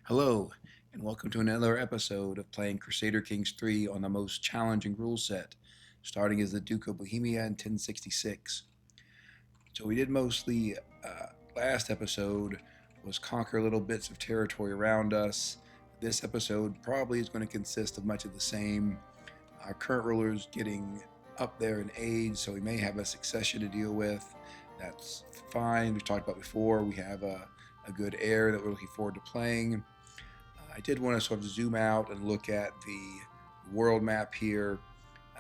Hello, and welcome to another episode of playing Crusader Kings 3 on the most challenging rule set, starting as the Duke of Bohemia in 1066. So we did mostly, last episode was conquer little bits of territory around us. This episode probably is going to consist of much of the same. Our current ruler is getting up there in age, so we may have a succession to deal with. That's fine. We talked about before. We have a good heir that we're looking forward to playing. I did want to sort of zoom out and look at the world map here.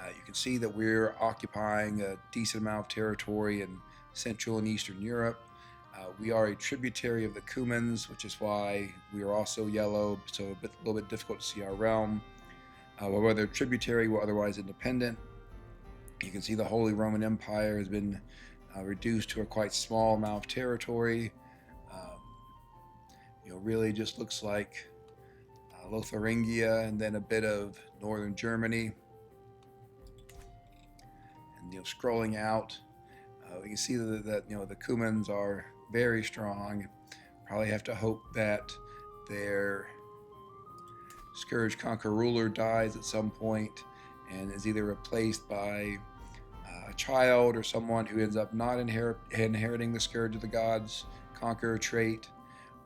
You can see that we're occupying a decent amount of territory in Central and Eastern Europe. We are a tributary of the Cumans, which is why we are also yellow, so a little bit difficult to see our realm. Whether tributary or otherwise independent, you can see the Holy Roman Empire has been reduced to a quite small amount of territory. Um, really just looks like Lotharingia and then a bit of northern Germany. And scrolling out, we can see that the Cumans are very strong. Probably have to hope that their Scourge Conqueror ruler dies at some point and is either replaced by a child or someone who ends up not inheriting the Scourge of the Gods Conqueror trait,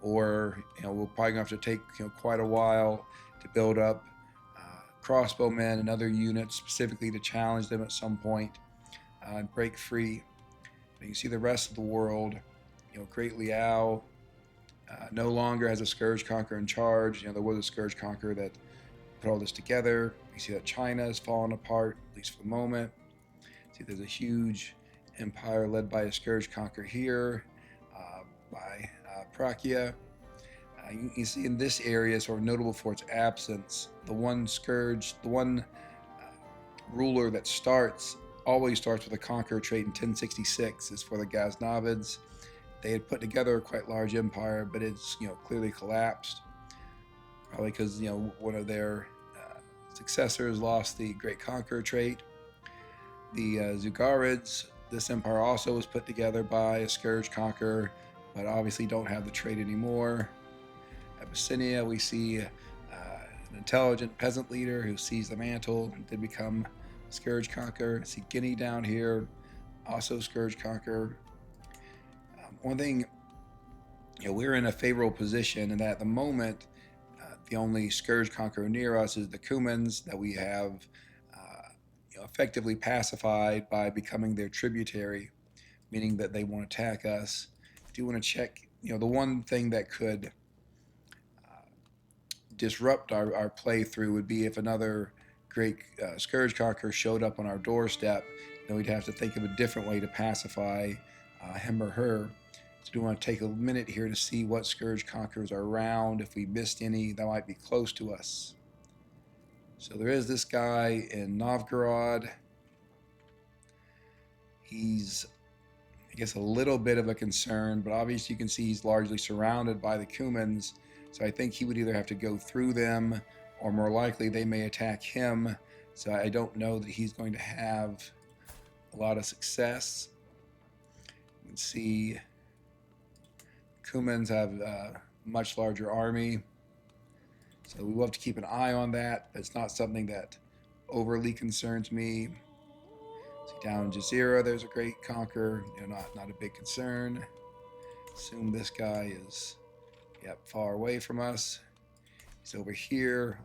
or we're probably going to have to take quite a while to build up crossbowmen and other units specifically to challenge them at some point and break free. You can see the rest of the world. Great Liao no longer has a Scourge Conqueror in charge. There was a Scourge Conqueror that put all this together. You see that China is falling apart, at least for the moment. See, there's a huge empire led by a Scourge Conqueror here, by Prakia. You see in this area, sort of notable for its absence, the one Scourge, the one ruler that always starts with a Conqueror trait in 1066 is for the Ghaznavids. They had put together a quite large empire, but it's clearly collapsed, probably because one of their successors lost the Great Conqueror trait. The Zugarids, this empire also was put together by a Scourge Conqueror, but obviously don't have the trait anymore. Abyssinia, we see an intelligent peasant leader who sees the mantle and did become Scourge Conqueror. See Guinea down here, also Scourge Conqueror. One thing, we're in a favorable position in that at the moment, the only Scourge Conqueror near us is the Cumans that we have effectively pacified by becoming their tributary, meaning that they won't attack us. I do want to check, the one thing that could disrupt our playthrough would be if another great Scourge Conqueror showed up on our doorstep. Then we'd have to think of a different way to pacify him or her. So do want to take a minute here to see what Scourge Conquerors are around. If we missed any that might be close to us. So there is this guy in Novgorod. He's, I guess, a little bit of a concern, but obviously you can see he's largely surrounded by the Cumans. So I think he would either have to go through them, or more likely they may attack him. So I don't know that he's going to have a lot of success. You can see Cumans have a much larger army. So we will have to keep an eye on that. But it's not something that overly concerns me. See down in Jazeera, there's a great conqueror. Not a big concern. Assume this guy is far away from us. He's over here.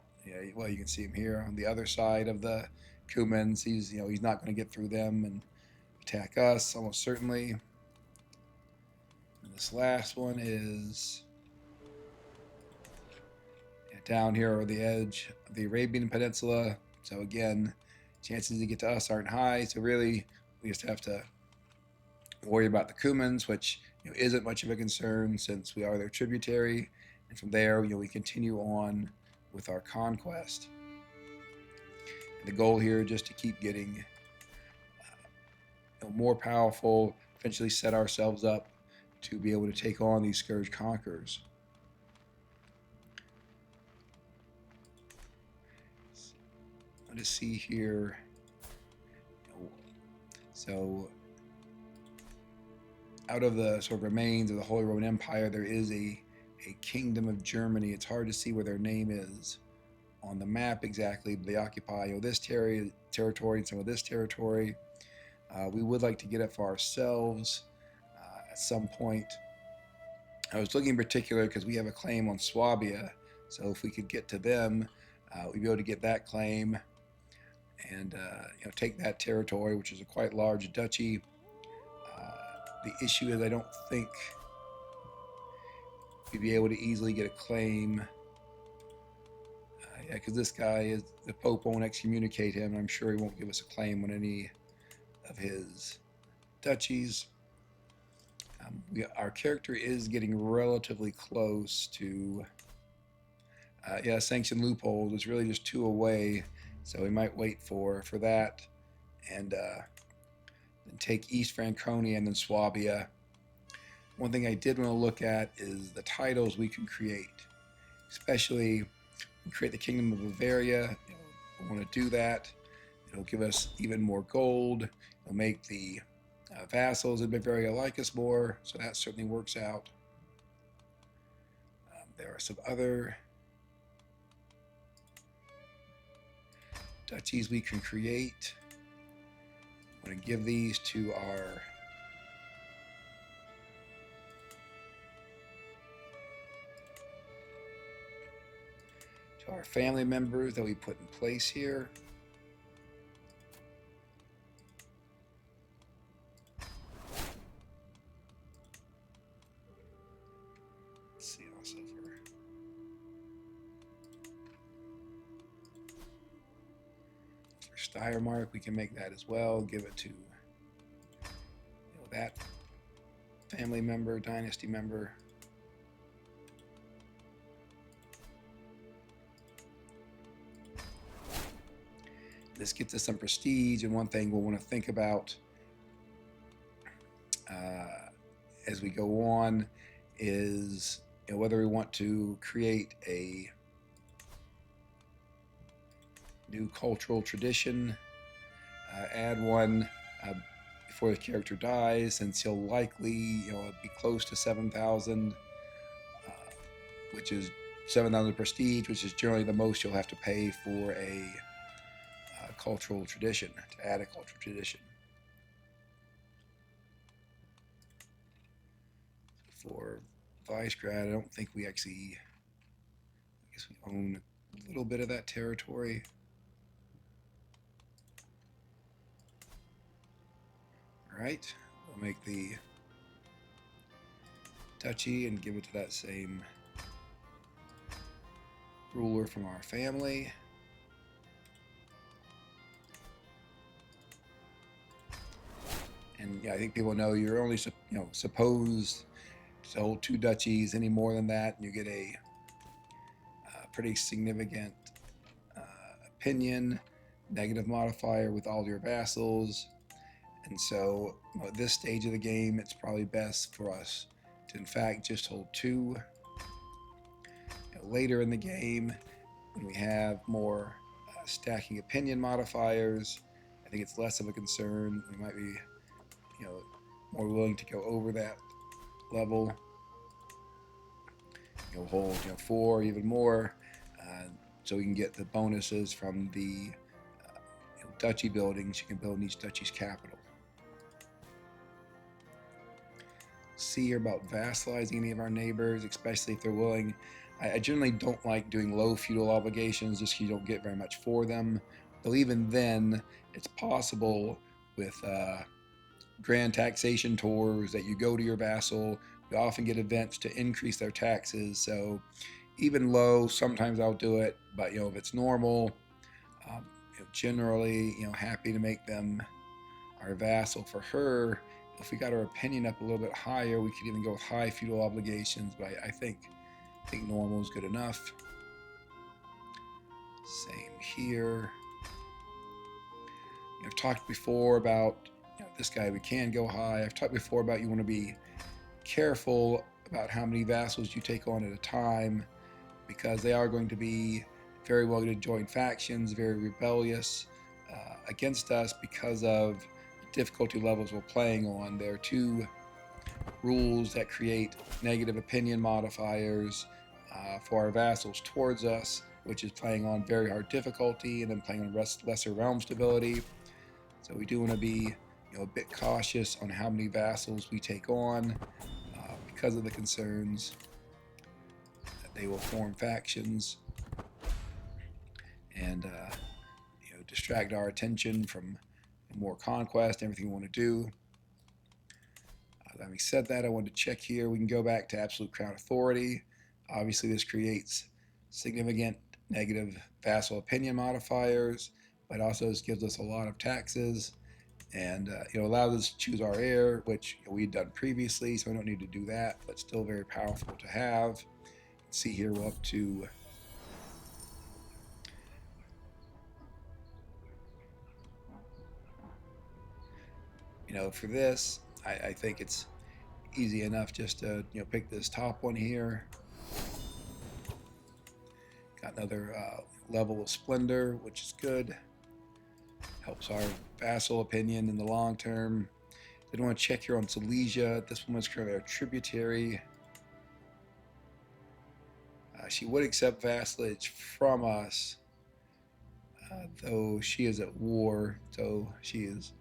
Well, you can see him here on the other side of the Cumans. He's not going to get through them and attack us almost certainly. And this last one is down here over the edge of the Arabian Peninsula. So again, chances to get to us aren't high. So really, we just have to worry about the Cumans, which isn't much of a concern since we are their tributary. And from there, we continue on with our conquest. And the goal here is just to keep getting more powerful, eventually set ourselves up to be able to take on these Scourge Conquerors. Let us see here. So out of the sort of remains of the Holy Roman Empire, there is a a kingdom of Germany. It's hard to see where their name is on the map exactly, but they occupy this territory and some of this territory. We would like to get it for ourselves at some point. I was looking in particular because we have a claim on Swabia, so if we could get to them, we'd be able to get that claim and take that territory, which is a quite large duchy. The issue is I don't think we'd be able to easily get a claim. Yeah, because this guy is the Pope won't excommunicate him. I'm sure he won't give us a claim on any of his duchies. Our character is getting relatively close to sanction loopholes. It's really just 2 away, so we might wait for that and then take East Franconia and then Swabia. One thing I did want to look at is the titles we can create, especially create the Kingdom of Bavaria. We want to do that. It'll give us even more gold. It'll make the vassals in Bavaria like us more, so that certainly works out. There are some other duchies we can create. I'm going to give these to our family members that we put in place here. Let's see also for Steiermark, we can make that as well. Give it to that family member, dynasty member. This gets us some prestige, and one thing we'll want to think about as we go on is whether we want to create a new cultural tradition, add one before the character dies, since he'll likely be close to 7,000, which is 7,000 prestige, which is generally the most you'll have to pay for a cultural tradition, to add a cultural tradition. For Vicegrad, I don't think we actually, I guess we own a little bit of that territory. All right, we'll make the duchy and give it to that same ruler from our family. And yeah, I think people know you're only supposed to hold 2 duchies. Any more than that, and you get a pretty significant opinion negative modifier with all your vassals. And so at this stage of the game, it's probably best for us to in fact just hold 2. Later in the game, when we have more stacking opinion modifiers, I think it's less of a concern. We might be more willing to go over that level. Hold 4, even more, so we can get the bonuses from the duchy buildings you can build in each duchy's capital. See here about vassalizing any of our neighbors, especially if they're willing. I generally don't like doing low feudal obligations just because you don't get very much for them. But even then, it's possible with grand taxation tours that you go to your vassal. You often get events to increase their taxes. So even low, sometimes I'll do it. But if it's normal, generally happy to make them our vassal. For her, if we got our opinion up a little bit higher, we could even go with high feudal obligations. But I think normal is good enough. Same here. I've talked before about this guy, we can go high. I've talked before about you want to be careful about how many vassals you take on at a time, because they are going to be very well to join factions, very rebellious against us because of the difficulty levels we're playing on. There are 2 rules that create negative opinion modifiers for our vassals towards us, which is playing on very hard difficulty and then playing on lesser realm stability. So we do want to be a bit cautious on how many vassals we take on because of the concerns that they will form factions and distract our attention from more conquest, everything we want to do. Having said that, I wanted to check here. We can go back to absolute crown authority. Obviously, this creates significant negative vassal opinion modifiers, but also this gives us a lot of taxes and allows us to choose our heir, which we'd done previously, so we don't need to do that, but still very powerful to have. See here, we're up to for this, I think it's easy enough just to pick this top one here. Got another level of splendor, which is good. Helps our vassal opinion in the long term. Then want to check here on Silesia. This one was currently our tributary. She would accept vassalage from us, though she is at war, so she is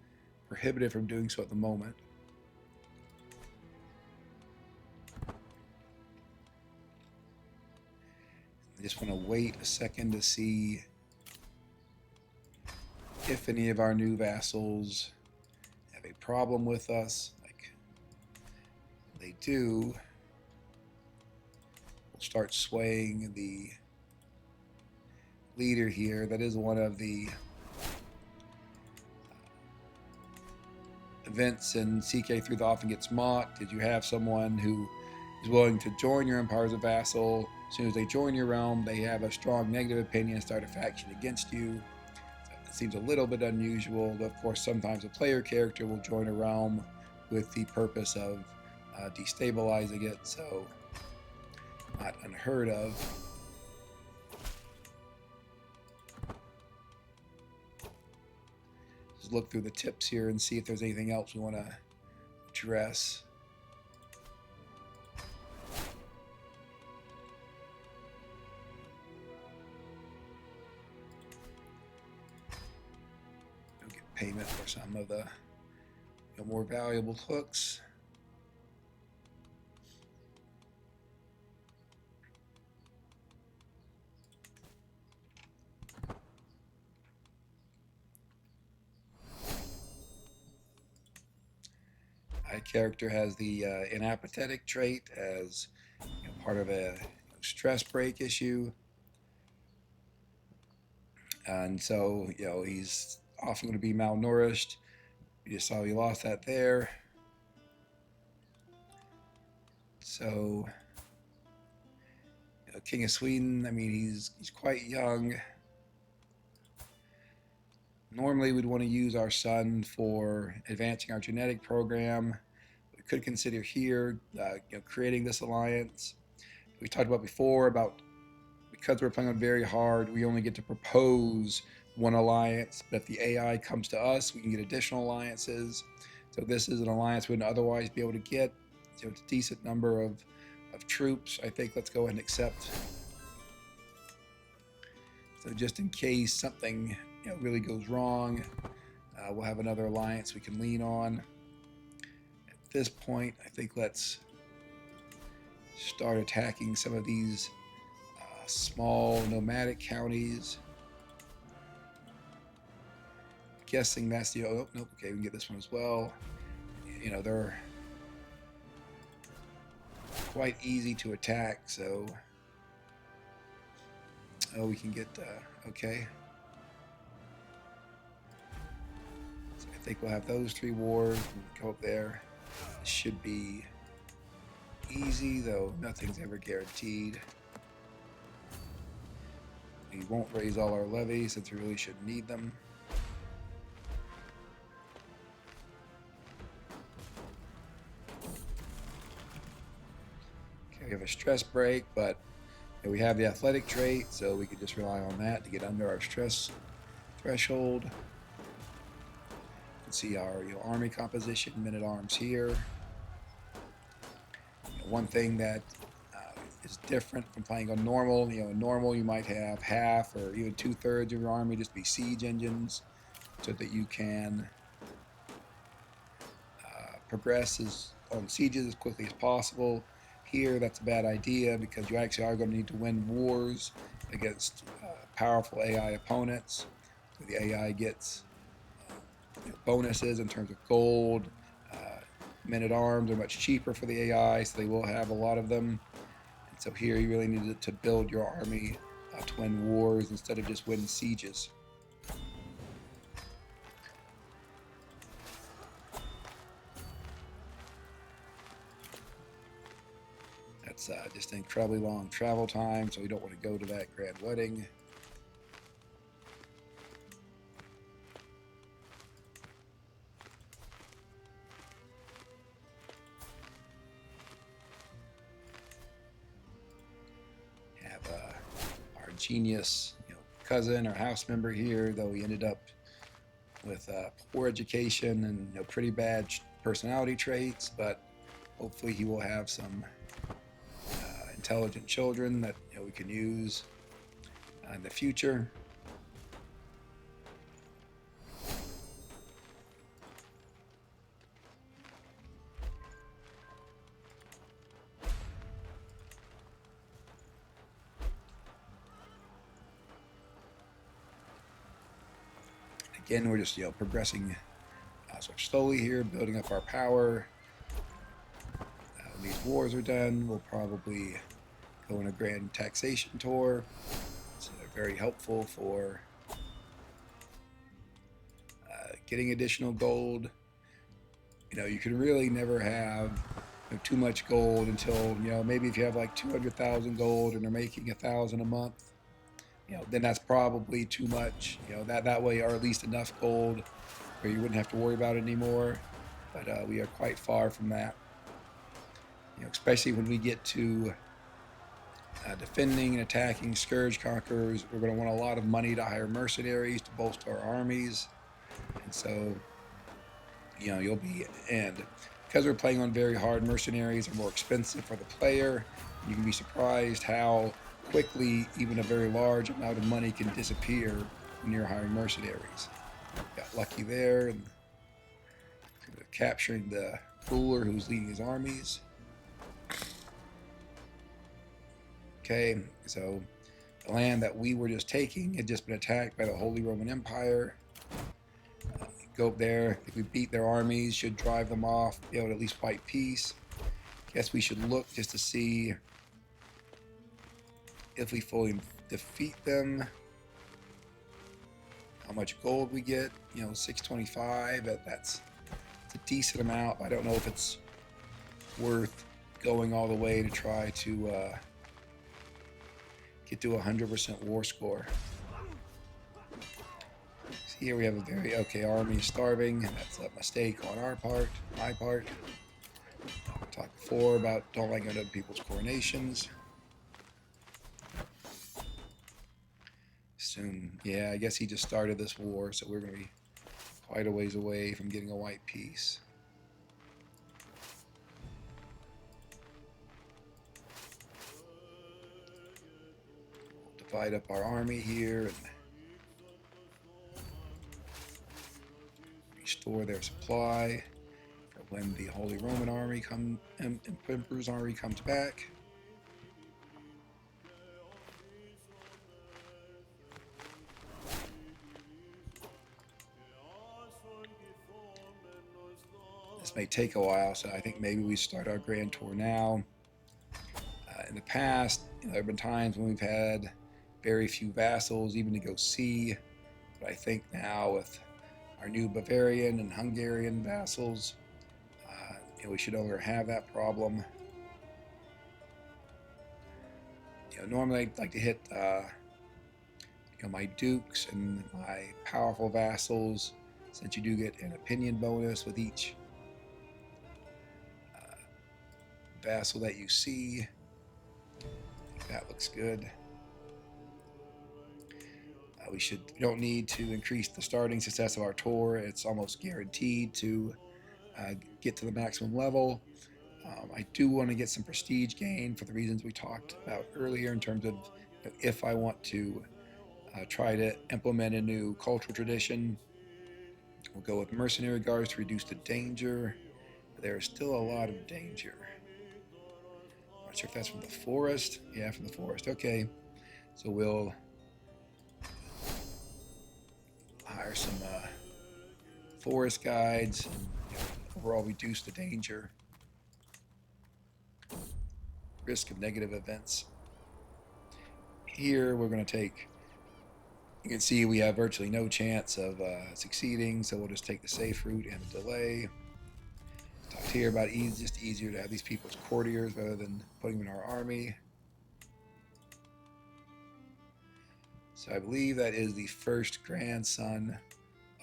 prohibited from doing so at the moment. I just want to wait a second to see if any of our new vassals have a problem with us. Like they do, we'll start swaying the leader here. That is one of the events in CK3 that often gets mocked. Did you have someone who is willing to join your empire as a vassal? As soon as they join your realm, they have a strong negative opinion and start a faction against you. It seems a little bit unusual. Of course, sometimes a player character will join a realm with the purpose of destabilizing it, so not unheard of. Just look through the tips here and see if there's anything else we want to address. Payment for some of the more valuable hooks. My character has the inapathetic trait as part of a stress break issue, and so he's often going to be malnourished. You just saw we lost that there. So, King of Sweden, I mean, he's quite young. Normally, we'd want to use our son for advancing our genetic program. We could consider here, creating this alliance. We talked about before about because we're playing on very hard, we only get to propose one alliance, but if the AI comes to us, we can get additional alliances. So this is an alliance we wouldn't otherwise be able to get. So it's a decent number of troops. I think let's go ahead and accept. So just in case something really goes wrong, we'll have another alliance we can lean on. At this point, I think let's start attacking some of these small nomadic counties. Guessing that's the oh nope, okay, we can get this one as well. They're quite easy to attack, so we can get okay. So I think we'll have those 3 wars and go up there. This should be easy, though nothing's ever guaranteed. We won't raise all our levies since we really shouldn't need them. Okay, we have a stress break, but we have the athletic trait, so we could just rely on that to get under our stress threshold. You can see our army composition, men-at-arms here. One thing that is different from playing on normal. In normal you might have half or even 2/3 of your army just be siege engines, so that you can progress on sieges as quickly as possible. Here, that's a bad idea because you actually are going to need to win wars against powerful AI opponents. So the AI gets bonuses in terms of gold. Uh, Men at arms are much cheaper for the AI, so they will have a lot of them. And so here, you really need to build your army to win wars instead of just win sieges. That's just an incredibly long travel time, so we don't want to go to that grand wedding. Have our genius, cousin or house member here, though he ended up with poor education and pretty bad personality traits, but hopefully he will have some intelligent children that we can use in the future. Again, we're just progressing sort of slowly here, building up our power. When these wars are done, we'll probably go on a grand taxation tour. So they're very helpful for getting additional gold. You can really never have too much gold until maybe if you have like 200,000 gold and they're making 1,000 a month, then that's probably too much. That way, or at least enough gold where you wouldn't have to worry about it anymore. But we are quite far from that. Especially when we get to defending and attacking scourge conquerors, we're going to want a lot of money to hire mercenaries to bolster our armies, and so you'll be and because we're playing on very hard, mercenaries are more expensive for the player. You can be surprised how quickly even a very large amount of money can disappear when you're hiring mercenaries. Got lucky there and capturing the ruler who's leading his armies. Okay, so the land that we were just taking had just been attacked by the Holy Roman Empire. Go up there. If we beat their armies, should drive them off, be able to at least fight peace. Guess we should look just to see if we fully defeat them, how much gold we get. 625. That's a decent amount. I don't know if it's worth going all the way to try to get to 100% war score. See, here we have a very okay army starving. That's a mistake on our part, my part. I talked before about don't like other people's coronations. Soon, yeah, I guess he just started this war, so we're going to be quite a ways away from getting a white peace. We'll divide up our army here and restore their supply for when the Holy Roman army and Emperor's army comes back. This may take a while, so I think maybe we start our grand tour now. In the past, there have been times when we've had very few vassals, even to go see. But I think now with our new Bavarian and Hungarian vassals, we should no longer have that problem. Normally I'd like to hit my dukes and my powerful vassals, since you do get an opinion bonus with each vassal that you see. That looks good. We don't need to increase the starting success of our tour. It's almost guaranteed to get to the maximum level. I do want to get some prestige gain for the reasons we talked about earlier in terms of if I want to try to implement a new cultural tradition. We'll go with mercenary guards to reduce the danger. There's still a lot of danger. I'm not sure if that's from the forest. Yeah, from the forest. Okay. So we'll hire some forest guides and overall reduce the danger. Risk of negative events. Here we're going to take, you can see we have virtually no chance of succeeding, so we'll just take the safe route and the delay. Talked here about just easier to have these people as courtiers rather than putting them in our army. So I believe that is the first grandson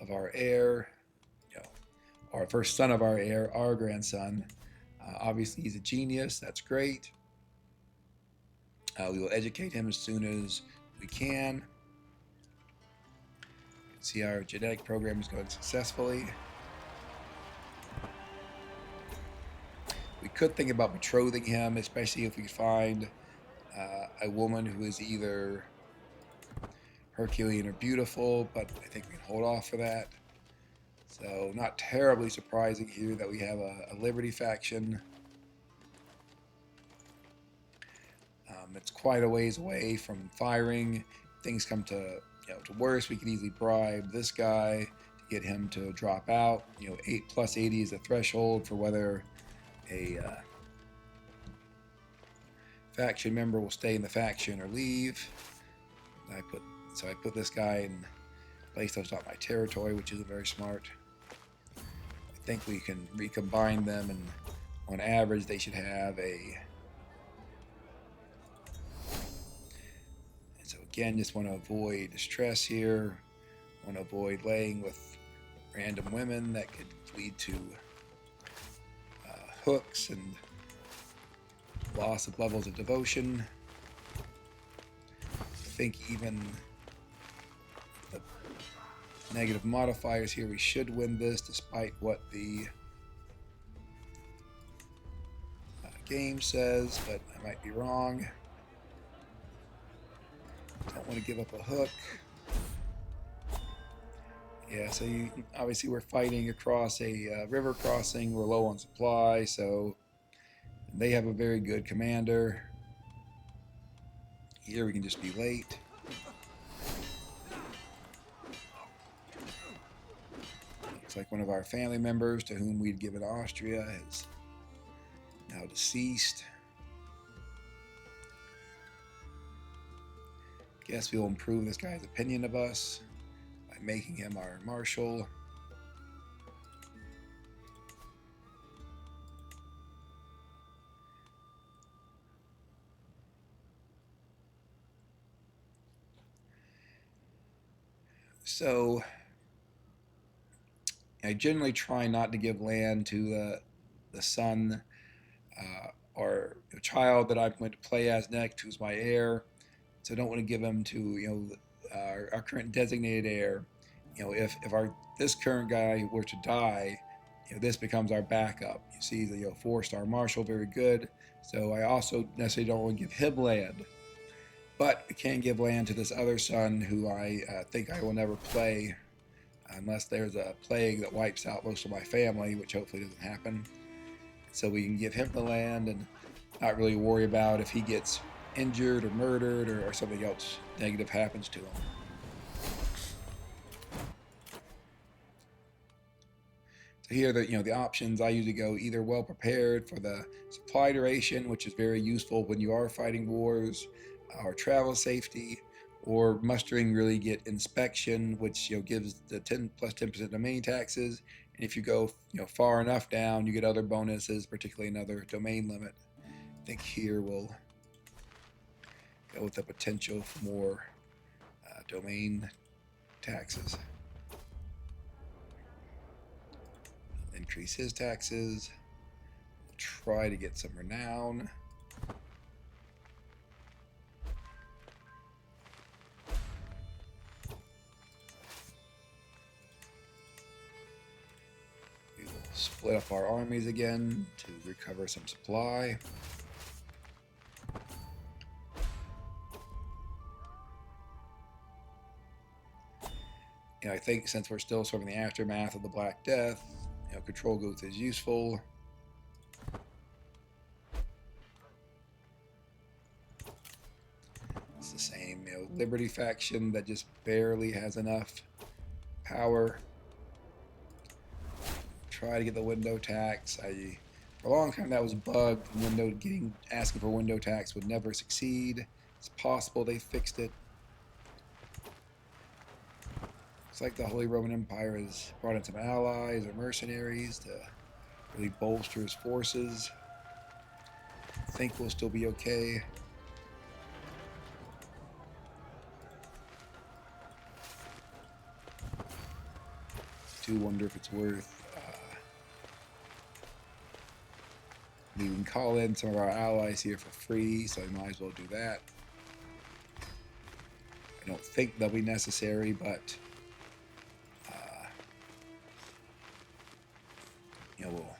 of our heir, our first son of our heir, our grandson. Obviously, he's a genius. That's great. We will educate him as soon as we can. You can see our genetic program is going successfully. We could think about betrothing him, especially if we could find a woman who is either Herculean or beautiful, but I think we can hold off for that. So not terribly surprising here that we have a Liberty faction. It's quite a ways away from firing. Things come to to worse. We could easily bribe this guy to get him to drop out. 8 plus 80 is the threshold for whether a faction member will stay in the faction or leave. I put this guy in place that's not my territory, which isn't very smart. I think we can recombine them, and on average they should have a. And so again, just want to avoid distress here. Want to avoid laying with random women that could lead to hooks and loss of levels of devotion. I think even the negative modifiers here, we should win this despite what the game says, but I might be wrong. Don't want to give up a hook. Yeah, so obviously we're fighting across a river crossing. We're low on supply, so they have a very good commander. Here we can just be late. Looks like one of our family members to whom we'd given Austria is now deceased. Guess we'll improve this guy's opinion of us by making him our marshal. So I generally try not to give land to the son or a child that I'm going to play as next, who's my heir. So I don't want to give him to our current designated heir. If this current guy were to die, this becomes our backup. You see the 4-star marshal, very good. So I also necessarily don't want to give him land, but we can give land to this other son who I think I will never play unless there's a plague that wipes out most of my family, which hopefully doesn't happen. So we can give him the land and not really worry about if he gets injured or murdered or something else negative happens to him. So here, the options, I usually go either well prepared for the supply duration, which is very useful when you are fighting wars, or travel safety, or mustering really get inspection, which gives the 10 plus 10% domain taxes. And if you go far enough down, you get other bonuses, particularly another domain limit. I think here we'll go with the potential for more domain taxes. Increase his taxes. We'll try to get some renown. We will split up our armies again to recover some supply. I think since we're still sort of in the aftermath of the Black Death, control growth is useful. It's the same, Liberty faction that just barely has enough power. Try to get the window tax. For a long time that was bugged. Asking for window tax would never succeed. It's possible they fixed it. It's like the Holy Roman Empire has brought in some allies or mercenaries to really bolster his forces. I think we'll still be okay. I do wonder if it's worth. We can call in some of our allies here for free, so I might as well do that. I don't think they'll be necessary, but we'll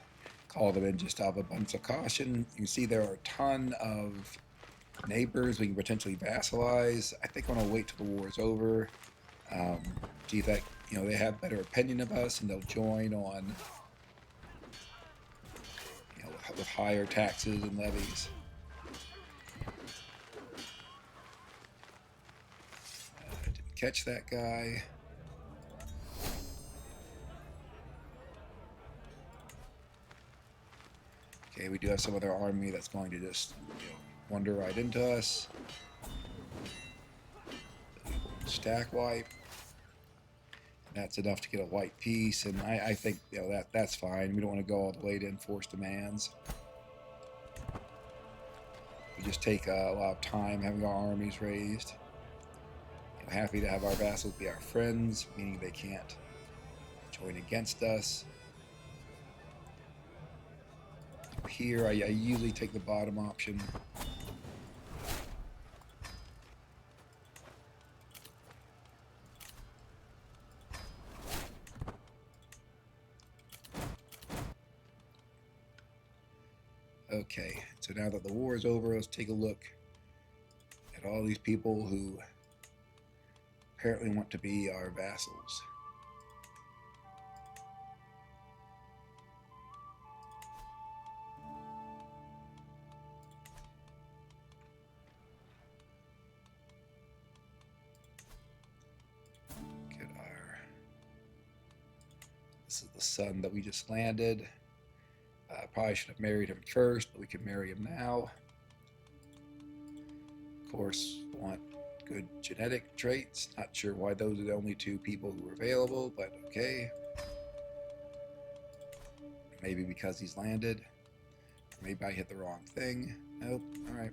call them in just out of abundance of caution. You can see there are a ton of neighbors we can potentially vassalize. I think I'm gonna wait till the war is over. See if that they have better opinion of us and they'll join on with higher taxes and levies. Didn't catch that guy. Okay, we do have some other army that's going to just wander right into us. Stack wipe. That's enough to get a white piece, and I think that's fine. We don't want to go all the way to enforce demands. We just take a lot of time having our armies raised. Happy to have our vassals be our friends, meaning they can't join against us. Here, I usually take the bottom option. Okay, so now that the war is over, let's take a look at all these people who apparently want to be our vassals. This is the son that we just landed. Probably should have married him first, but we can marry him now. Of course, want good genetic traits. Not sure why those are the only two people who are available, but okay. Maybe because he's landed. Maybe I hit the wrong thing. Nope. All right.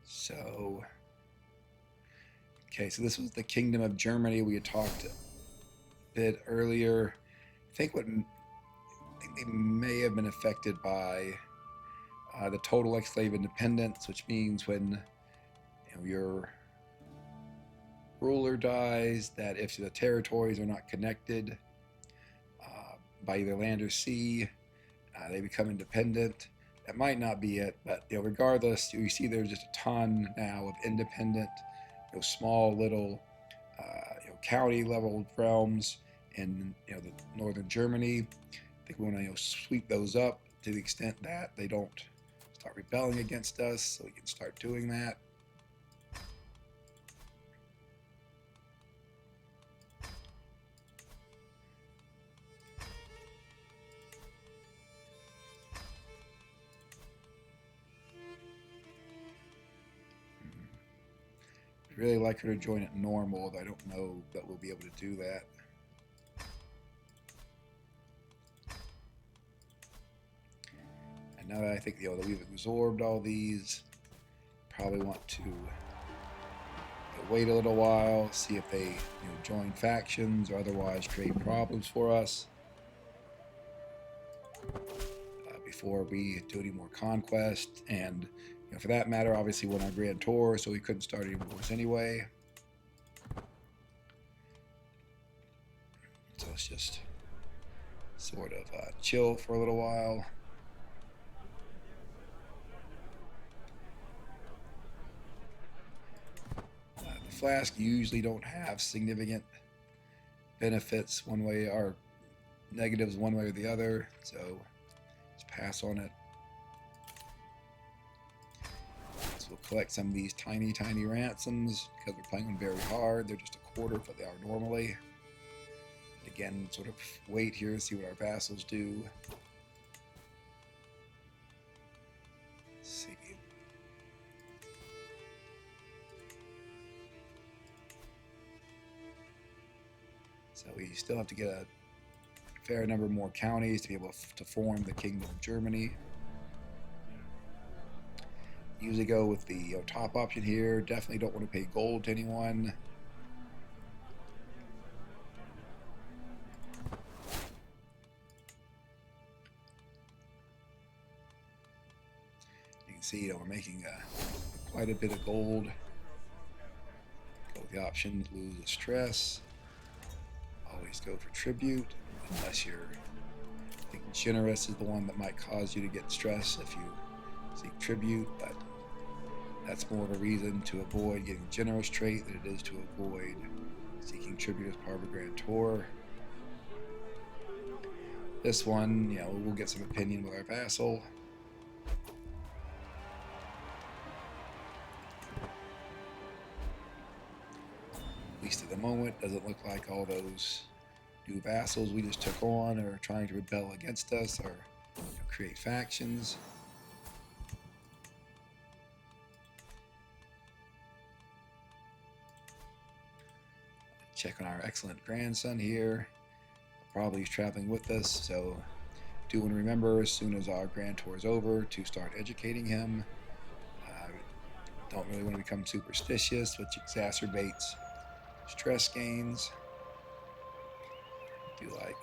So, okay, so this was the Kingdom of Germany we had talked a bit earlier. I think they may have been affected by the total ex-slave independence, which means when your ruler dies, that if the territories are not connected by either land or sea, they become independent. That might not be it, but regardless, you see there's just a ton now of independent, small little, county level realms in the northern Germany. I think we want to sweep those up to the extent that they don't start rebelling against us, so we can start doing that. I'd really like her to join at normal, but I don't know that we'll be able to do that. And now that I think that we've absorbed all these, probably want to wait a little while, see if they join factions or otherwise create problems for us before we do any more conquest. And for that matter, obviously we're on our grand tour, so we couldn't start any wars anyway. So let's just sort of chill for a little while. The flask usually don't have significant benefits one way or negatives one way or the other, so let's pass on it. So we'll collect some of these tiny ransoms because we're playing them very hard. They're just a quarter of what they are normally. And again, sort of wait here, see what our vassals do. Let's see. So we still have to get a fair number more counties to be able to form the Kingdom of Germany. Usually go with the top option here. Definitely don't want to pay gold to anyone. You can see we're making quite a bit of gold. Go with the options, lose the stress. Always go for tribute, unless you're thinking generous is the one that might cause you to get stress if you seek tribute, but that's more of a reason to avoid getting generous trait than it is to avoid seeking tribute as part of a grand tour. This one, we'll get some opinion with our vassal. At least at the moment, doesn't look like all those new vassals we just took on are trying to rebel against us or create factions. Check on our excellent grandson here. Probably he's traveling with us, so do want to remember as soon as our grand tour is over to start educating him. Don't really want to become superstitious, which exacerbates stress gains. Do like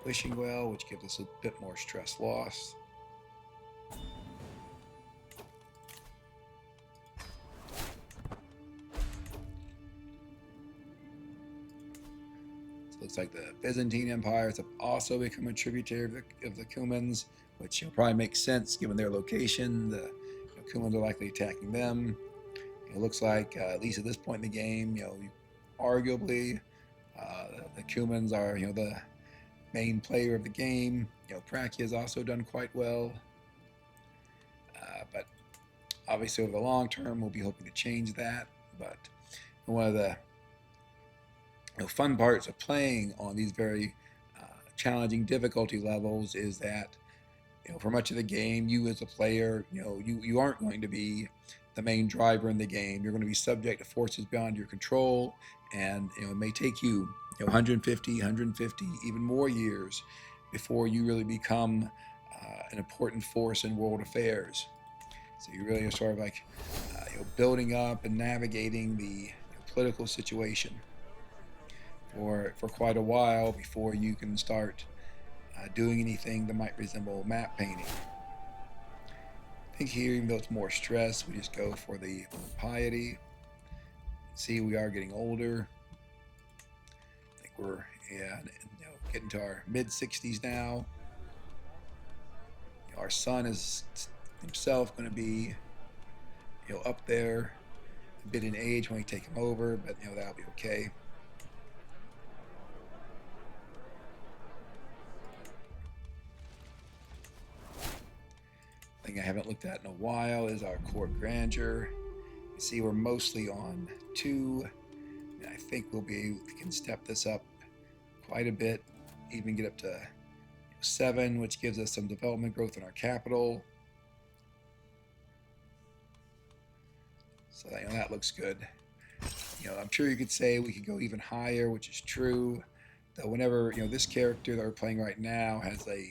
wishing well, which gives us a bit more stress loss. Looks like the Byzantine empires have also become a tributary of the Cumans, which probably makes sense given their location. The Cumans are likely attacking them. It looks like, at least at this point in the game, arguably the Cumans are the main player of the game. Prakia has also done quite well, but obviously over the long term we'll be hoping to change that. But one of the fun parts of playing on these very challenging difficulty levels is that for much of the game, you as a player, you aren't going to be the main driver in the game. You're going to be subject to forces beyond your control, and it may take you 150, even more years before you really become an important force in world affairs. So you really are sort of like building up and navigating the political situation for quite a while before you can start doing anything that might resemble map painting. I think here, even though it's more stress, we just go for the piety. See, we are getting older. I think we're getting to our mid-60s now. Our son is himself going to be up there a bit in age when we take him over, but that'll be okay. Thing I haven't looked at in a while is our court grandeur. You see, we're mostly on 2. And I think we can step this up quite a bit, even get up to 7, which gives us some development growth in our capital. So that looks good. I'm sure you could say we could go even higher, which is true. Though whenever this character that we're playing right now has a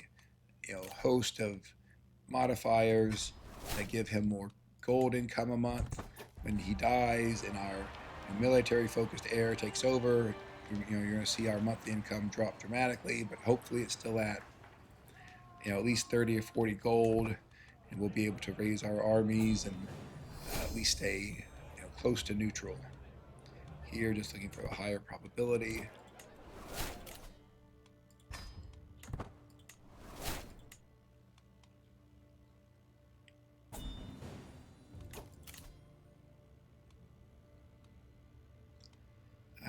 host of modifiers that give him more gold income a month when he dies, and our a military-focused heir takes over, you're going to see our monthly income drop dramatically, but hopefully it's still at at least 30 or 40 gold, and we'll be able to raise our armies and at least stay close to neutral. Here, just looking for a higher probability.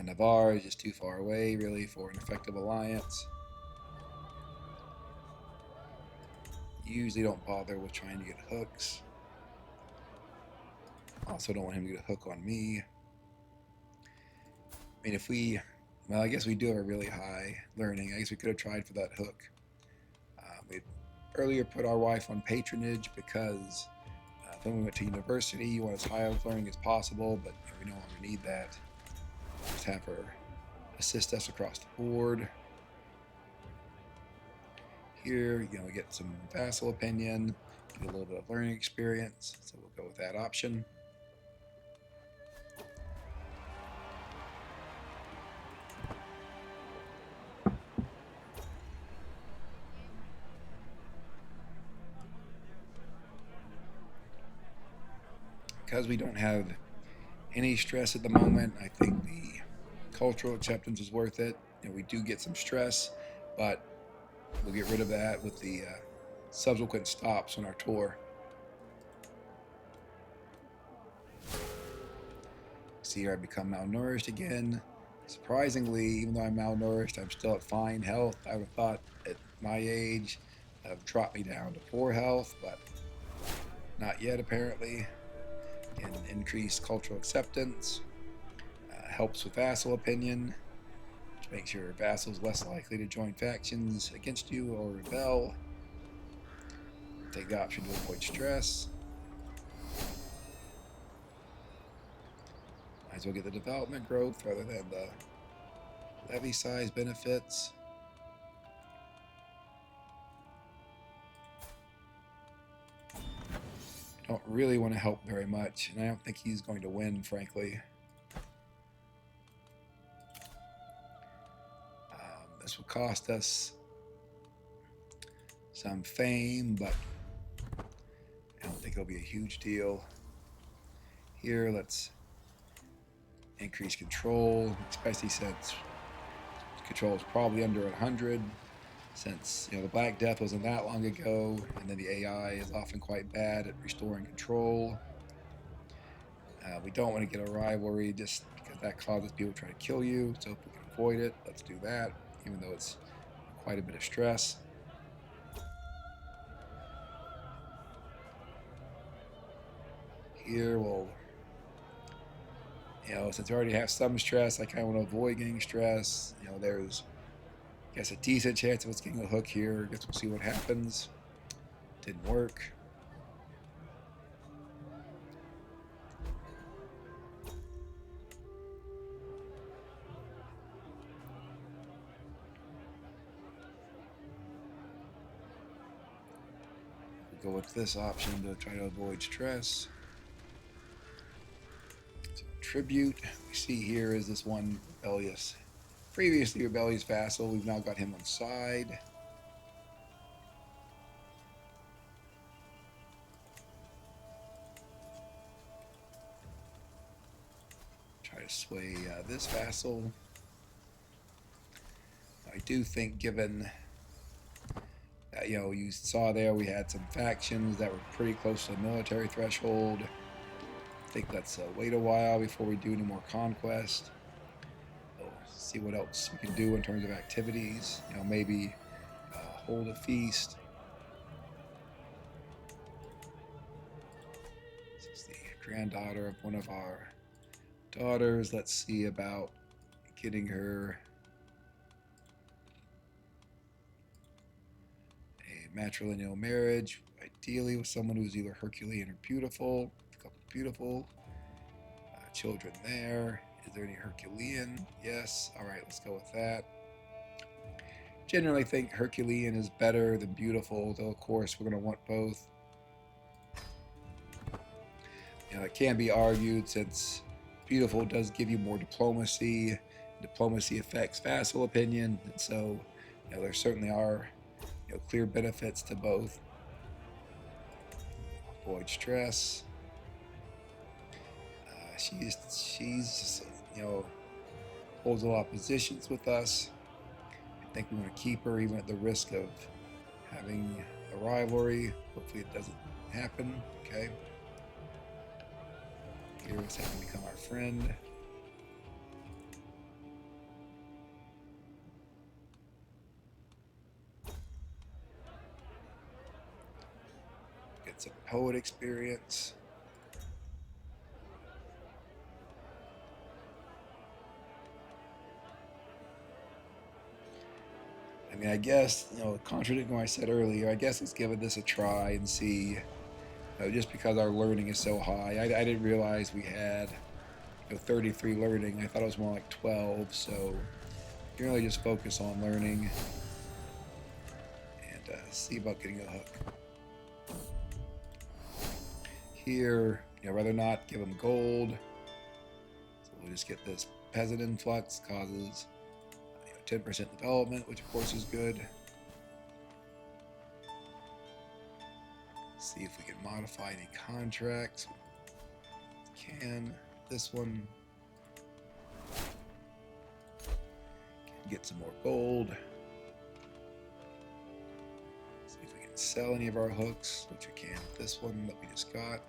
Navarre is just too far away, really, for an effective alliance. Usually don't bother with trying to get hooks. Also don't want him to get a hook on me. I mean, if we... Well, I guess we do have a really high learning. I guess we could have tried for that hook. We earlier put our wife on patronage because when we went to university, you want as high of learning as possible, but we no longer need that. Just have her assist us across the board. Here, we get some vassal opinion, get a little bit of learning experience, so we'll go with that option. Because we don't have any stress at the moment, I think the cultural acceptance is worth it. We do get some stress, but we'll get rid of that with the subsequent stops on our tour. See here, I become malnourished again. Surprisingly, even though I'm malnourished, I'm still at fine health. I would have thought at my age that would drop me down to poor health, but not yet apparently. And increased cultural acceptance helps with vassal opinion, which makes your vassals less likely to join factions against you or rebel. Take the option to avoid stress. Might as well get the development growth rather than the levy size benefits. Don't really want to help very much, and I don't think he's going to win, frankly. This will cost us some fame, but I don't think it'll be a huge deal. Here, let's increase control, especially since control is probably under 100, since the Black Death wasn't that long ago, and then the AI is often quite bad at restoring control. We don't want to get a rivalry just because that causes people to try to kill you, so if we can avoid it, let's do that, even though it's quite a bit of stress. Here we'll, since we already have some stress, I kind of want to avoid getting stress. There's, I guess, a decent chance of us getting a hook here. I guess we'll see what happens. Didn't work. We'll go with this option to try to avoid stress. So, tribute we see here is this one previously rebellious vassal. We've now got him on side. Try to sway this vassal. I do think, given that, you saw there we had some factions that were pretty close to the military threshold. I think let's wait a while before we do any more conquest. See what else we can do in terms of activities. Maybe hold a feast. This is the granddaughter of one of our daughters. Let's see about getting her a matrilineal marriage, ideally with someone who's either Herculean or beautiful. A couple beautiful children there. Is there any Herculean? Yes. All right, let's go with that. Generally think Herculean is better than beautiful, though of course we're going to want both. It can be argued, since beautiful. It does give you more diplomacy. Diplomacy affects vassal opinion, and so there certainly are clear benefits to both. Avoid stress. She's holds a lot of positions with us. I think we want to keep her even at the risk of having a rivalry. Hopefully it doesn't happen. Okay. Heroes have to become our friend. Get some poet experience. I mean, I guess, contradicting what I said earlier, I guess let's give this a try and see. Just because our learning is so high, I didn't realize we had 33 learning. I thought it was more like 12. So you can really just focus on learning and see about getting a hook. Here, rather not give them gold. So we'll just get this peasant influx, causes 10% development, which of course is good. See if we can modify any contracts. Can this one get some more gold? See if we can sell any of our hooks, which we can with this one that we just got.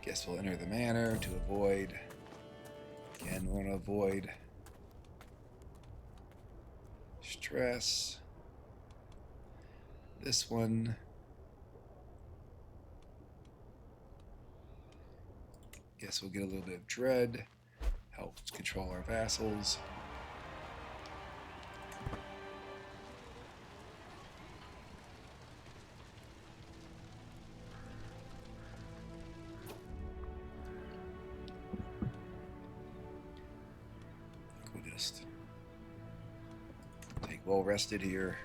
Guess we'll enter the manor to avoid. Again, we want to avoid stress. This one, guess we'll get a little bit of dread. Helps control our vassals. We'll just take well rested here.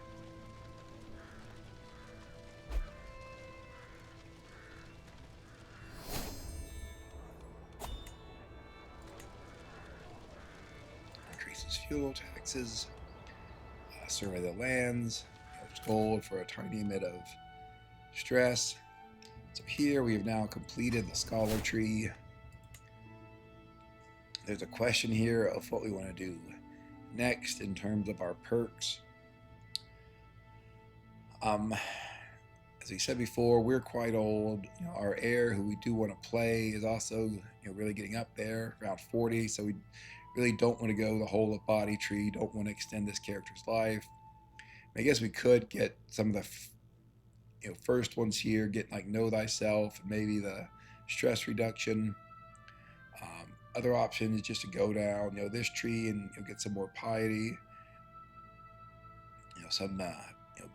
Fuel taxes, survey the lands, gold for a tiny bit of stress. So here we have now completed the scholar tree. There's a question here of what we want to do next in terms of our perks. As we said before, we're quite old. Our heir, who we do want to play, is also really getting up there, around 40. So we really don't want to go the whole of body tree. Don't want to extend this character's life. I guess we could get some of the first ones here, get like know thyself, and maybe the stress reduction. Other option is just to go down this tree and get some more piety. Some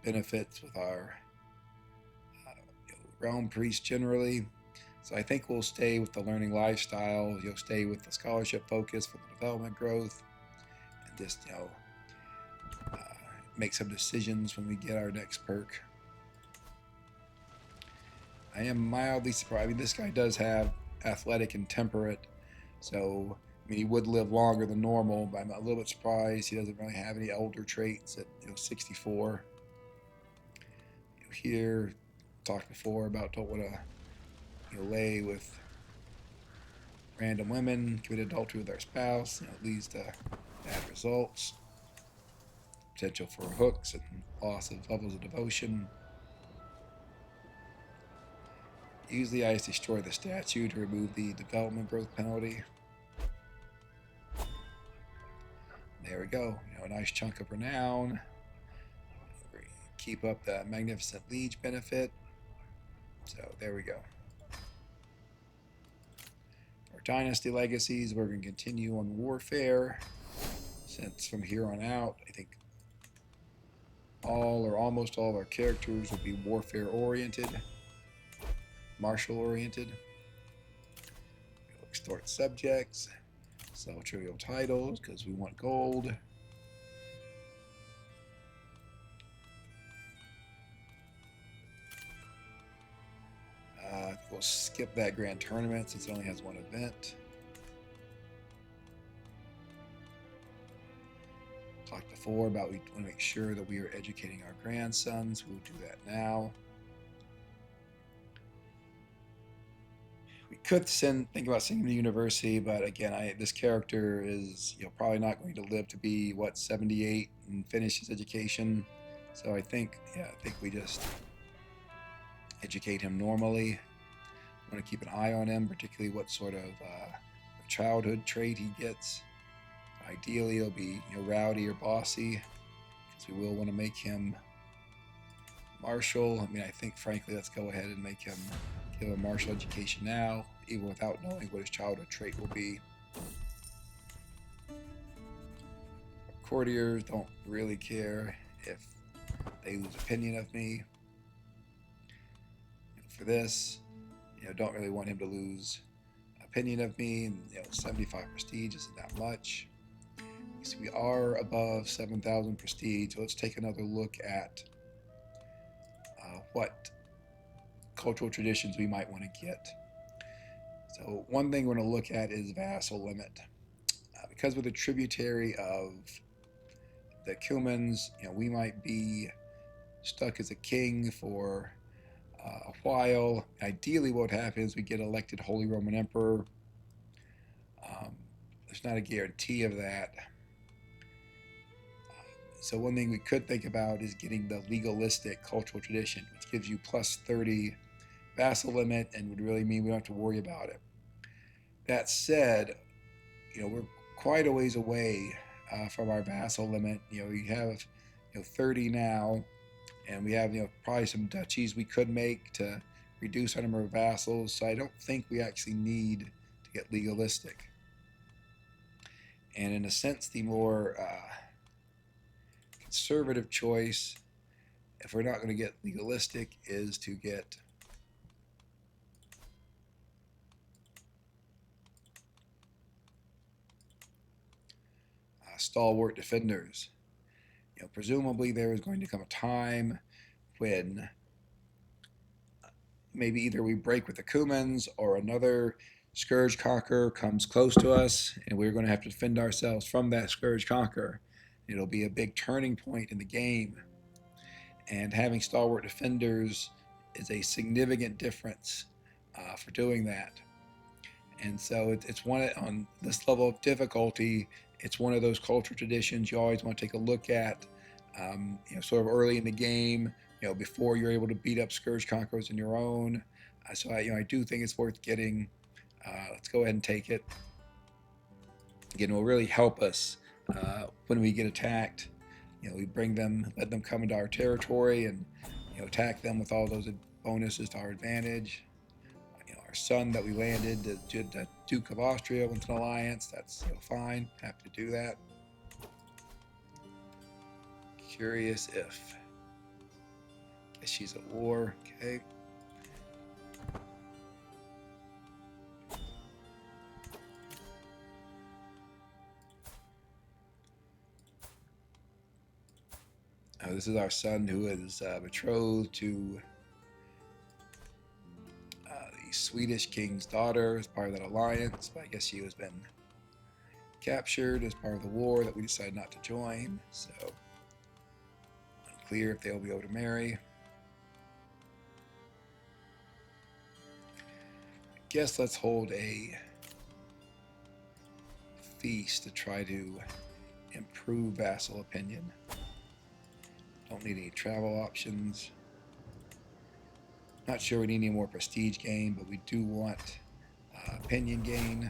benefits with our realm priest generally. So I think we'll stay with the learning lifestyle. Stay with the scholarship focus for the development growth, and just make some decisions when we get our next perk. I am mildly surprised. I mean, this guy does have athletic and temperate, so he would live longer than normal. But I'm a little bit surprised he doesn't really have any elder traits at 64. Here, talked before about don't want to lay with random women, commit adultery with their spouse, leads to bad results, potential for hooks and loss of levels of devotion. Usually I just destroy the statue to remove the development growth penalty. There we go, a nice chunk of renown. Keep up the magnificent liege benefit. So there we go. Dynasty legacies, we're going to continue on warfare, since from here on out I think all or almost all of our characters will be warfare oriented, martial oriented. We'll extort subjects, sell trivial titles because we want gold. we'll skip that grand tournament since it only has one event. Talked before about we want to make sure that we are educating our grandsons. We'll do that now. We could think about sending him to university, but again, this character is probably not going to live to be 78 and finish his education. So I think we just educate him normally. I want to keep an eye on him, particularly what sort of childhood trait he gets. Ideally, it'll be rowdy or bossy, because we will want to make him martial. I mean, I think frankly, let's go ahead and make him give a martial education now, even without knowing what his childhood trait will be. Courtiers don't really care if they lose opinion of me. For this, don't really want him to lose opinion of me. 75 prestige isn't that much. So we are above 7,000 prestige. So let's take another look at what cultural traditions we might want to get. So one thing we're going to look at is vassal limit. Because we're the tributary of the Cumans, we might be stuck as a king for a while. Ideally, what would happen is we get elected Holy Roman Emperor. There's not a guarantee of that. So one thing we could think about is getting the legalistic cultural tradition, which gives you plus 30 vassal limit and would really mean we don't have to worry about it. That said, we're quite a ways away from our vassal limit. We have 30 now, and we have probably some duchies we could make to reduce our number of vassals. So I don't think we actually need to get legalistic. And in a sense, the more conservative choice, if we're not going to get legalistic, is to get stalwart defenders. Presumably there is going to come a time when maybe either we break with the Cumans or another scourge conqueror comes close to us, and we're going to have to defend ourselves from that scourge conqueror. It'll be a big turning point in the game, and having stalwart defenders is a significant difference for doing that. And so it's one on this level of difficulty. It's one of those cultural traditions you always want to take a look at, sort of early in the game, before you're able to beat up scourge conquerors on your own. So I do think it's worth getting. Let's go ahead and take it. Again, it will really help us when we get attacked. We bring them, let them come into our territory, and attack them with all those bonuses to our advantage. Our son that we landed, the Duke of Austria, wants an alliance. That's fine. Happy to do that. Curious if. Guess she's at war. Okay. This is our son who is betrothed to the Swedish king's daughter as part of that alliance, but I guess she has been captured as part of the war that we decided not to join, so unclear if they'll be able to marry. I guess let's hold a feast to try to improve vassal opinion. Don't need any travel options. Not sure we need any more prestige gain, but we do want opinion gain,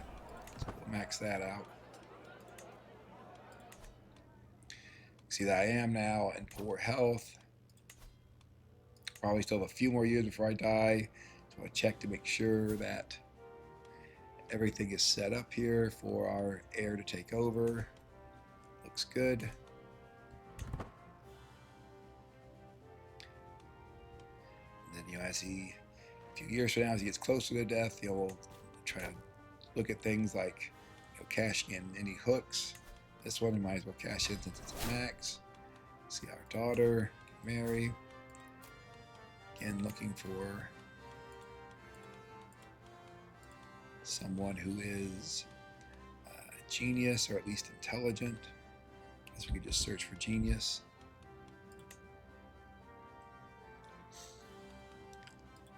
so we'll max that out. See that I am now in poor health. Probably still have a few more years before I die, so I check to make sure that everything is set up here for our heir to take over. Looks good. As a few years from now, as he gets closer to death, we'll try to look at things like cashing in any hooks. This one we might as well cash in since it's max. See our daughter, marry. Again, looking for someone who is genius, or at least intelligent. So we can just search for genius.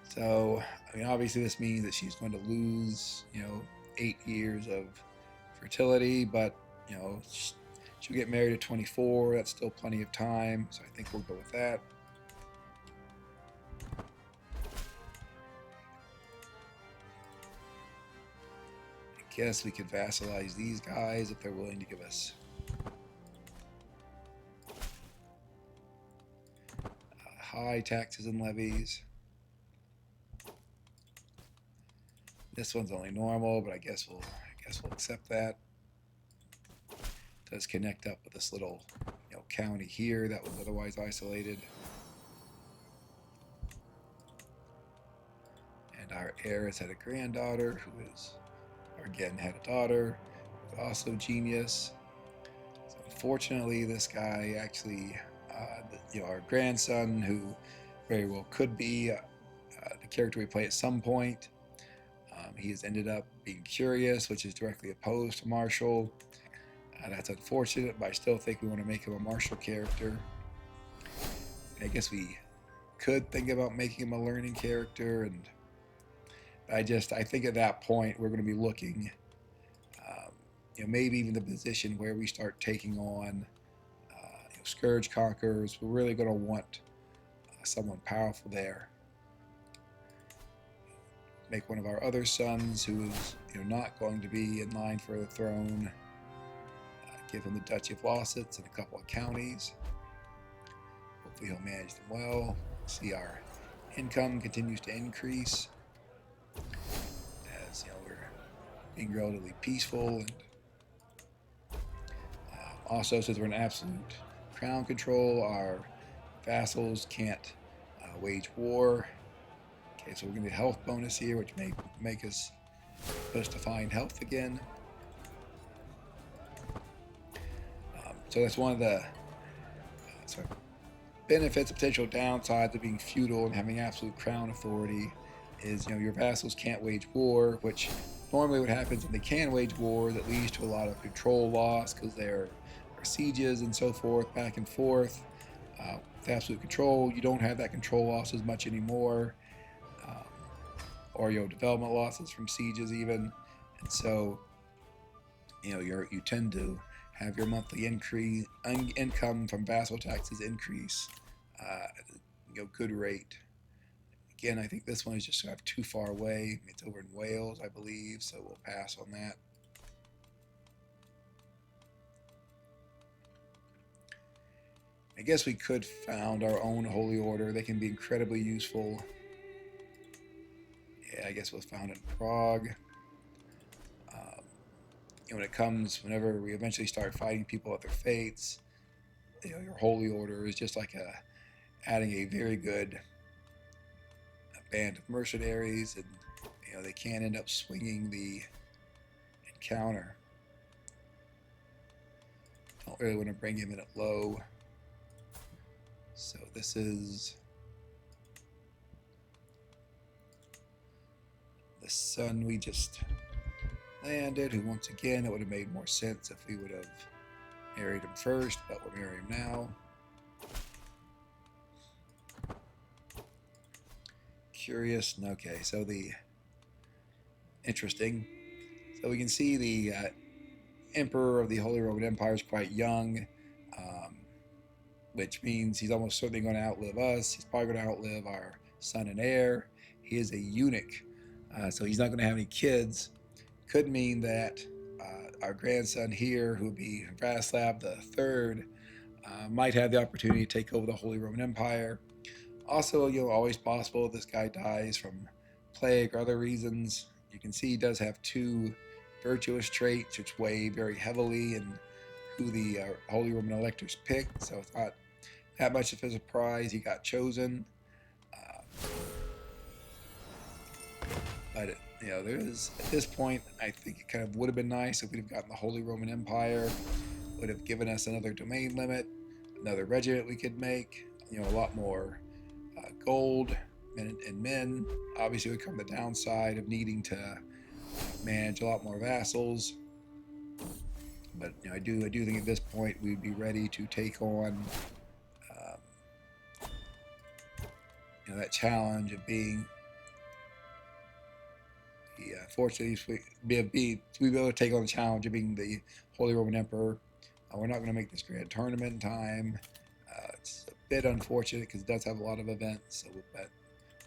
So, I mean, obviously this means that she's going to lose, 8 years of fertility, but, she'll get married at 24. That's still plenty of time, so I think we'll go with that. I guess we could vassalize these guys if they're willing to give us high taxes and levies. This one's only normal, but I guess we'll accept that. It does connect up with this little county here that was otherwise isolated. And our heiress had a granddaughter who is, or again, had a daughter who was also genius. So unfortunately, this guy actually, our grandson, who very well could be the character we play at some point, he has ended up being curious, which is directly opposed to martial. That's unfortunate, but I still think we want to make him a martial character. I guess we could think about making him a learning character, and I think at that point we're going to be looking, maybe even the position where we start taking on scourge conquerors. We're really going to want someone powerful there. Make one of our other sons who is not going to be in line for the throne. Give him the Duchy of Losset and a couple of counties. Hopefully he'll manage them well. See, our income continues to increase as we're being relatively peaceful, and also since we're in absolute crown control, our vassals can't wage war. Okay, so we're going to get a health bonus here, which may make us put us to find health again. So that's one of the benefits, potential downsides of being feudal and having absolute crown authority is, your vassals can't wage war, which normally what happens when they can wage war that leads to a lot of control loss because there are sieges and so forth, back and forth. With absolute control, you don't have that control loss as much anymore. Or development losses from sieges even, and so you tend to have your monthly income from vassal taxes increase at a good rate. Again, I think this one is just kind of too far away. It's over in Wales, I believe, so we'll pass on that. I guess we could found our own holy order. They can be incredibly useful. Yeah, I guess it was founded in Prague. Whenever we eventually start fighting people at their fates, your holy order is just like adding a very good band of mercenaries, and they can end up swinging the encounter. Don't really want to bring him in at low. So this is the son we just landed, who once again, it would have made more sense if we would have married him first, but we'll marry him now. Curious. Okay, so interesting. So we can see the Emperor of the Holy Roman Empire is quite young, which means he's almost certainly going to outlive us. He's probably going to outlive our son and heir. He is a eunuch, so he's not going to have any kids. Could mean that our grandson here, who would be Vaslav III, might have the opportunity to take over the Holy Roman Empire. Also, always possible this guy dies from plague or other reasons. You can see he does have 2 virtuous traits, which weigh very heavily in who the Holy Roman electors pick. So it's not that much of a surprise he got chosen. But there is, at this point, I think it kind of would have been nice if we'd have gotten the Holy Roman Empire. It would have given us another domain limit, another regiment we could make, a lot more gold and men. Obviously, would come the downside of needing to manage a lot more vassals. But you know, I do think at this point we'd be ready to take on you know, that challenge of being fortunately to be able to take on the challenge of being the Holy Roman Emperor. We're not going to make this grand tournament in time. It's a bit unfortunate because it does have a lot of events, so but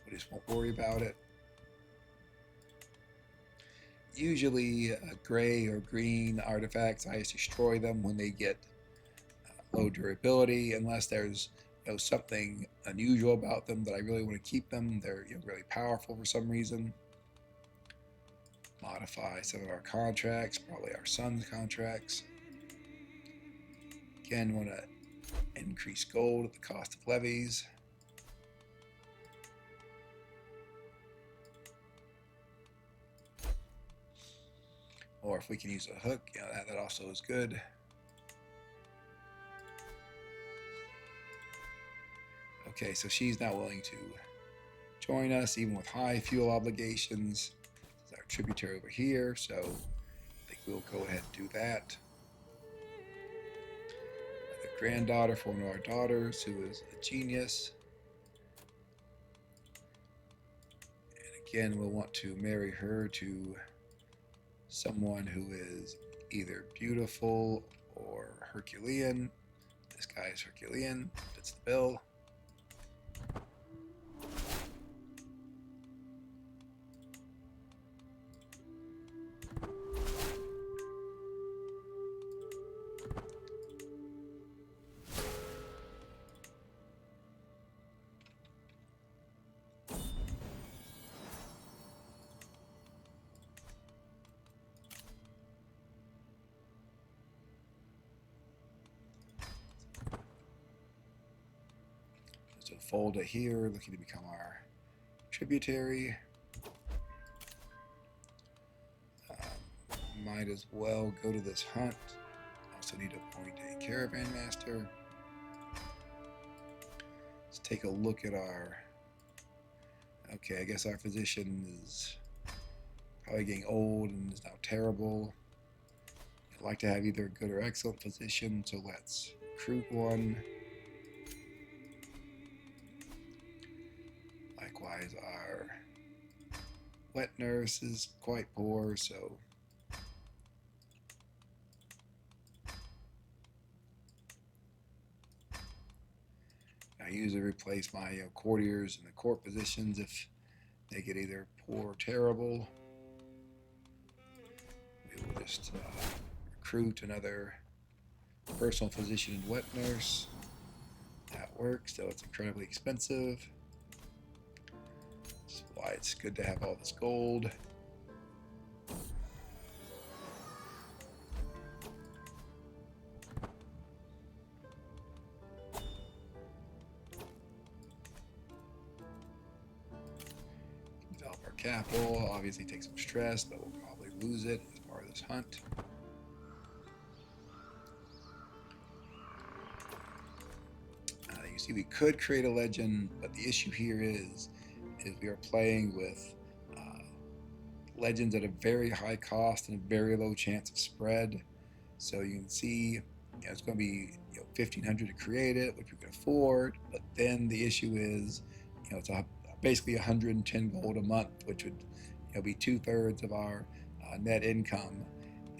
we just won't worry about it. Usually gray or green artifacts, I just destroy them when they get low durability, unless there's you know, something unusual about them that I really want to keep them. They're you know, really powerful for some reason. Modify some of our contracts, probably our son's contracts. Again, want to increase gold at the cost of levies. Or if we can use a hook, you know, that also is good. Okay, so she's not willing to join us, even with high fuel obligations. This is our tributary over here, so I think we'll go ahead and do that. The granddaughter for one of our daughters, who is a genius. And again, we'll want to marry her to someone who is either beautiful or Herculean. This guy is Herculean, fits the bill. So Folda here, looking to become our tributary. Might as well go to this hunt. Also need to appoint a caravan master. Let's take a look at our... Okay, I guess our physician is probably getting old and is now terrible. I'd like to have either a good or excellent physician, so let's recruit one. Likewise, our wet nurse is quite poor, so I usually replace my courtiers in the court positions if they get either poor or terrible. We will just recruit another personal physician and wet nurse. That works, though it's incredibly expensive. That's why it's good to have all this gold. Develop our capital, obviously take some stress, but we'll probably lose it as part of this hunt. You see, we could create a legend, but the issue here is we are playing with legends at a very high cost and a very low chance of spread. So you can see, it's going to be 1,500 to create it, which we can afford. But then the issue is, it's basically 110 gold a month, which would be 2/3 of our net income.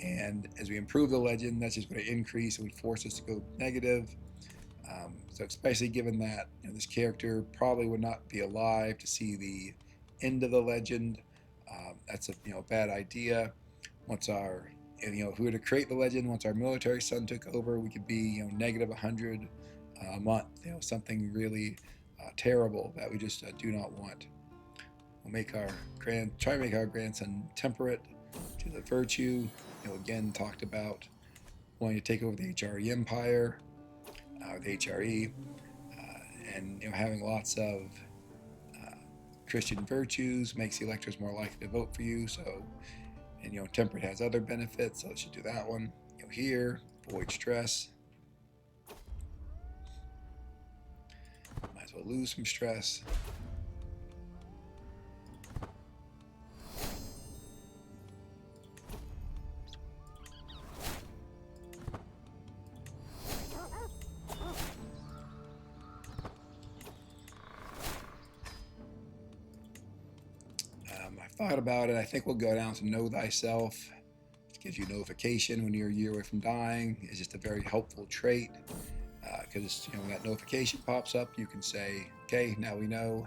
And as we improve the legend, that's just going to increase. It would force us to go negative. So especially given that this character probably would not be alive to see the end of the legend, that's a bad idea. Once our if we were to create the legend, once our military son took over, we could be negative 100 a month. Something really terrible that we just do not want. We'll make our try to make our grandson temperate to the virtue. Again, talked about wanting to take over the HRE empire. The HRE, and having lots of Christian virtues makes the electors more likely to vote for you. So, and temperate has other benefits, so let's just do that one. Here, avoid stress. Might as well lose some stress. thought about it. I think we'll go down to Know Thyself. It gives you notification when you're a year away from dying. It's just a very helpful trait because when that notification pops up, you can say, okay, now we know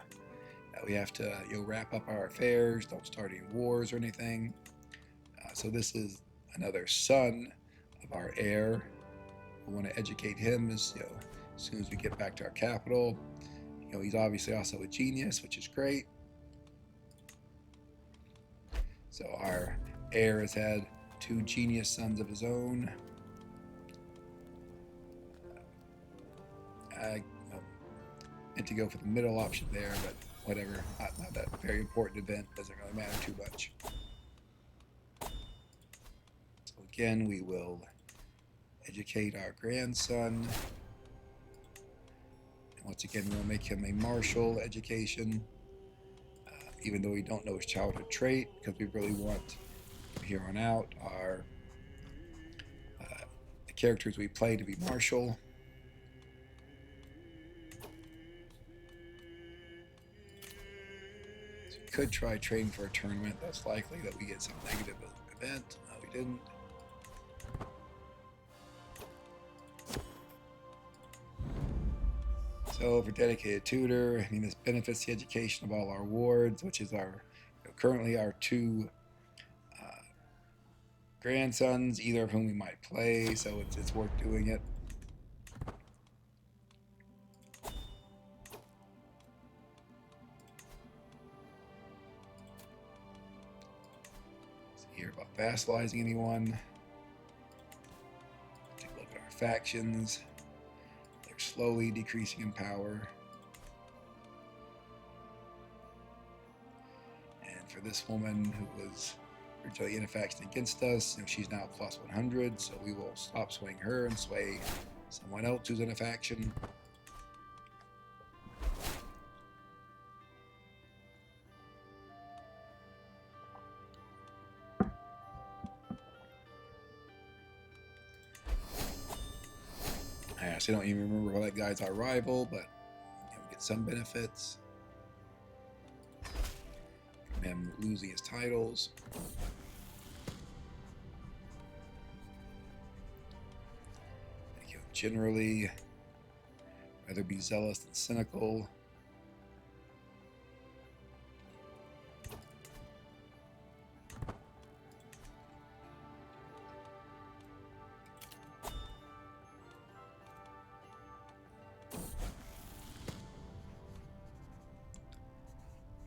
that we have to wrap up our affairs, don't start any wars or anything. So this is another son of our heir. We want to educate him as soon as we get back to our capital. He's obviously also a genius, which is great. So our heir has had 2 genius sons of his own. I meant to go for the middle option there, but whatever. Not that very important event. Doesn't really matter too much. So again, we will educate our grandson. And once again, we'll make him a martial education, even though we don't know his childhood trait, because we really want, from here on out, the characters we play to be martial. So we could try training for a tournament. That's likely that we get some negative event. No, we didn't. So for dedicated tutor, this benefits the education of all our wards, which is our currently our 2 grandsons, either of whom we might play. So it's worth doing it. So here about vassalizing anyone. Take a look at our factions. They're slowly decreasing in power. And for this woman who was originally in a faction against us, she's now plus 100, so we will stop swaying her and sway someone else who's in a faction. I actually don't even remember why that guy's our rival, but we get some benefits from him losing his titles. Generally, rather be zealous than cynical.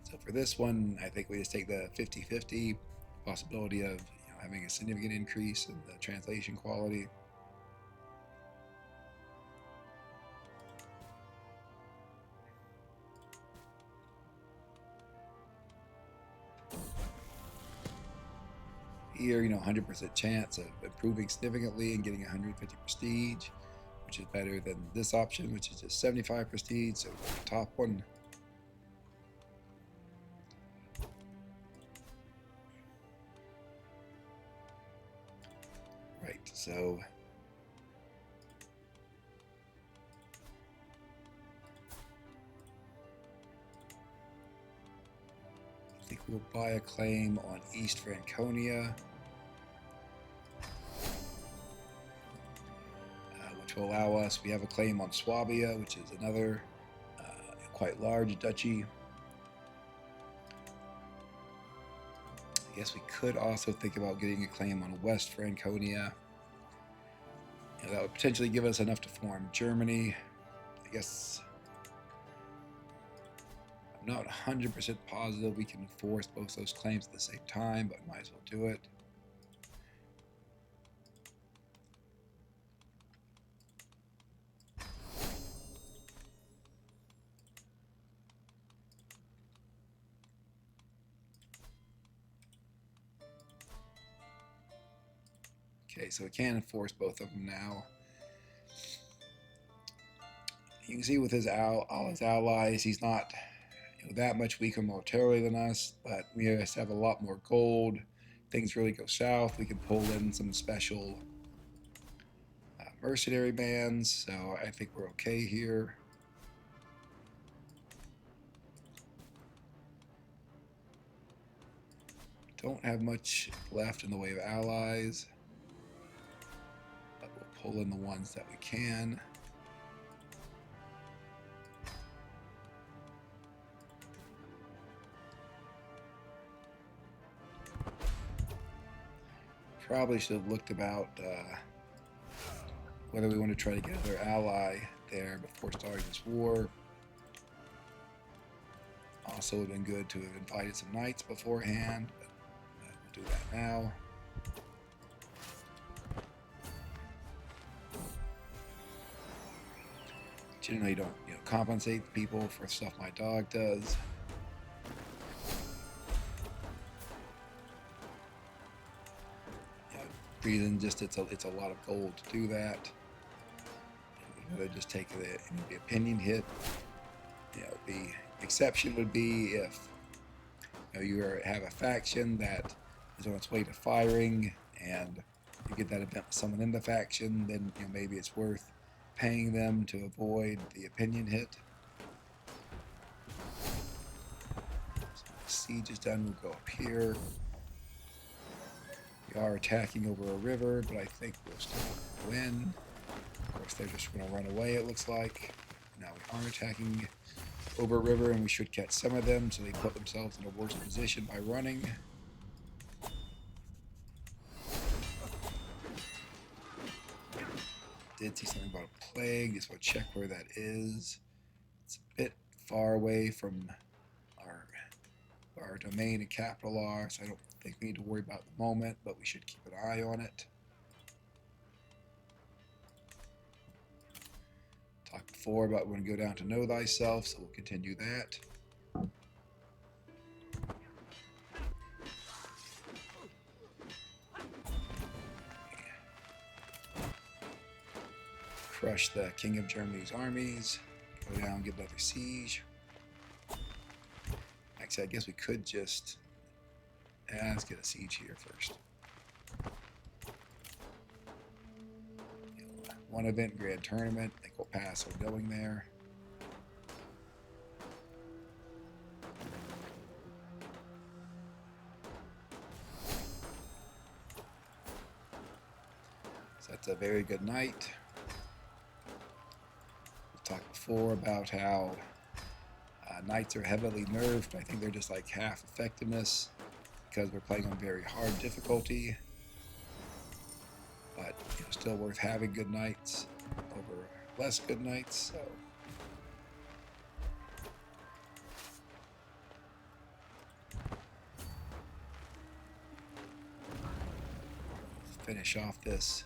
So for this one, I think we just take the 50-50 possibility of having a significant increase in the translation quality. Here, 100% chance of improving significantly and getting 150 prestige, which is better than this option, which is just 75 prestige, so the top one. Right, so I think we'll buy a claim on East Franconia, which will allow us, we have a claim on Swabia, which is another quite large duchy. I guess we could also think about getting a claim on West Franconia. That would potentially give us enough to form Germany. I guess I'm not 100% positive we can enforce both those claims at the same time, but might as well do it. Okay, so we can enforce both of them now. You can see with all his allies, he's not that much weaker militarily than us, but we just have a lot more gold. Things really go south, we can pull in some special mercenary bands, so I think we're okay here. Don't have much left in the way of allies, but we'll pull in the ones that we can. Probably should have looked about whether we want to try to get another ally there before starting this war. Also would have been good to have invited some knights beforehand, but we'll do that now. Generally don't compensate people for stuff my dog does. Reason just it's a lot of gold to do that. They just take the opinion hit. The exception would be if you have a faction that is on its way to firing, and you get that event with someone in the faction, then maybe it's worth paying them to avoid the opinion hit. So the siege is done. We'll go up here. We are attacking over a river, but I think we'll still win. Of course, they're just going to run away, it looks like. Now we are attacking over a river, and we should catch some of them, so they put themselves in a worse position by running. Did see something about a plague. Just want to check where that is. It's a bit far away from our domain and capital are, so I don't think we need to worry about the moment, but we should keep an eye on it. Talked before about when we go down to know thyself, so we'll continue that. Crush the King of Germany's armies. Go down and get another siege. Actually, I guess we could just let's get a siege here first. One event, grand tournament. I think we'll pass on going there. So that's a very good night. We talked before about how knights are heavily nerfed. I think they're just like half effectiveness because we're playing on very hard difficulty. But still worth having good knights over less good knights. So finish off this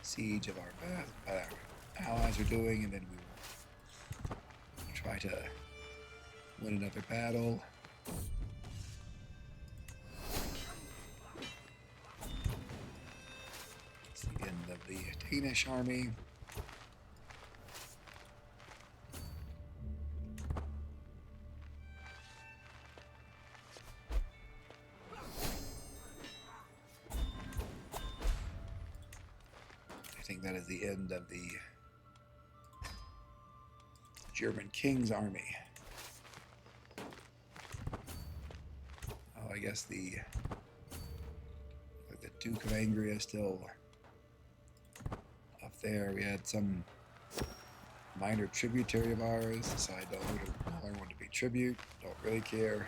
siege of our allies are doing, and then we will try to win another battle. It's the end of the Danish army. I think that is the end of the German King's army. I guess the Duke of Angria is still up there. We had some minor tributary of ours decide no longer want to be tribute. Don't really care.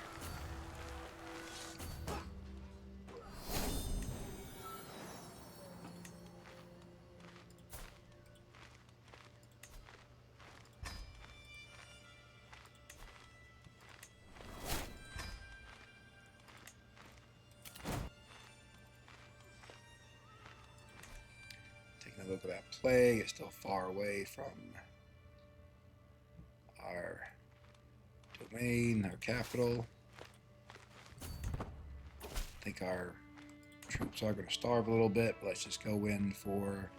Look at that plague. It's still far away from our domain, our capital. I think our troops are going to starve a little bit, but let's just go in for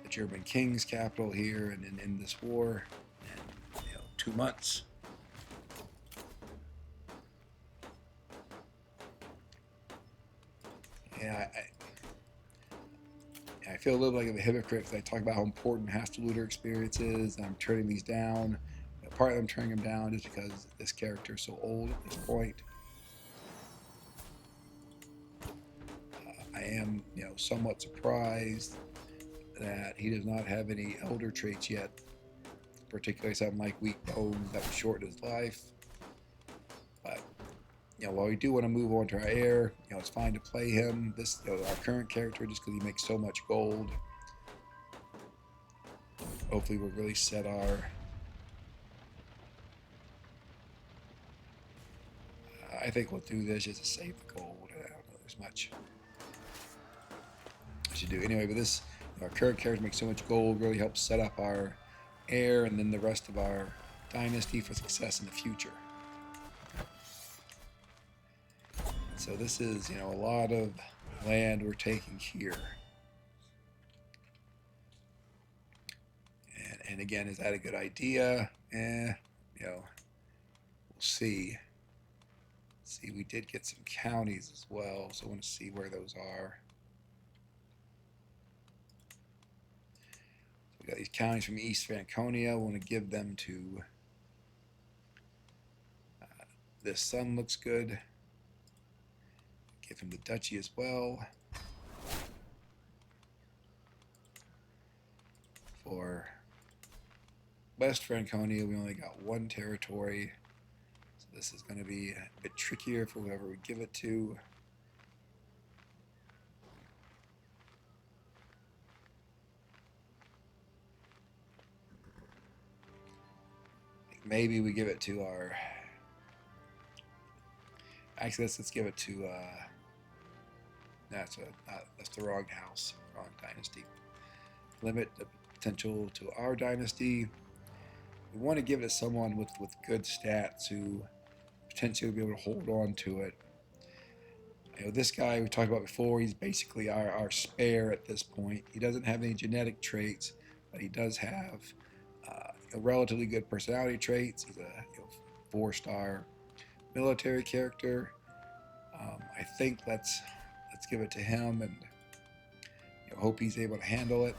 the German King's capital here and then end this war in 2 months. Yeah, I feel a little like a hypocrite because I talk about how important Hastoluder experience is, and I'm turning these down. Partly I'm turning them down just because this character is so old at this point. I am, somewhat surprised that he does not have any elder traits yet, particularly something like weak bones that would shorten his life. But while we do want to move on to our heir, it's fine to play him. This, our current character, just because he makes so much gold. Hopefully, we'll really set our. I think we'll do this just to save the gold. I don't know there's much I should do anyway. But this, our current character makes so much gold, really helps set up our heir and then the rest of our dynasty for success in the future. So this is, a lot of land we're taking here. And again, is that a good idea? We'll see. See, we did get some counties as well, so I want to see where those are. So we got these counties from East Franconia. We want to give them to this son. Looks good. Give him the duchy as well. For West Franconia, we only got one territory. So this is going to be a bit trickier for whoever we give it to. Maybe we give it to our... Actually, let's give it to... that's the wrong house, wrong dynasty. Limit the potential to our dynasty. We want to give it to someone with good stats who potentially will be able to hold on to it. This guy we talked about before, he's basically our spare at this point. He doesn't have any genetic traits, but he does have relatively good personality traits. He's a 4-star military character. I think let's give it to him and hope he's able to handle it.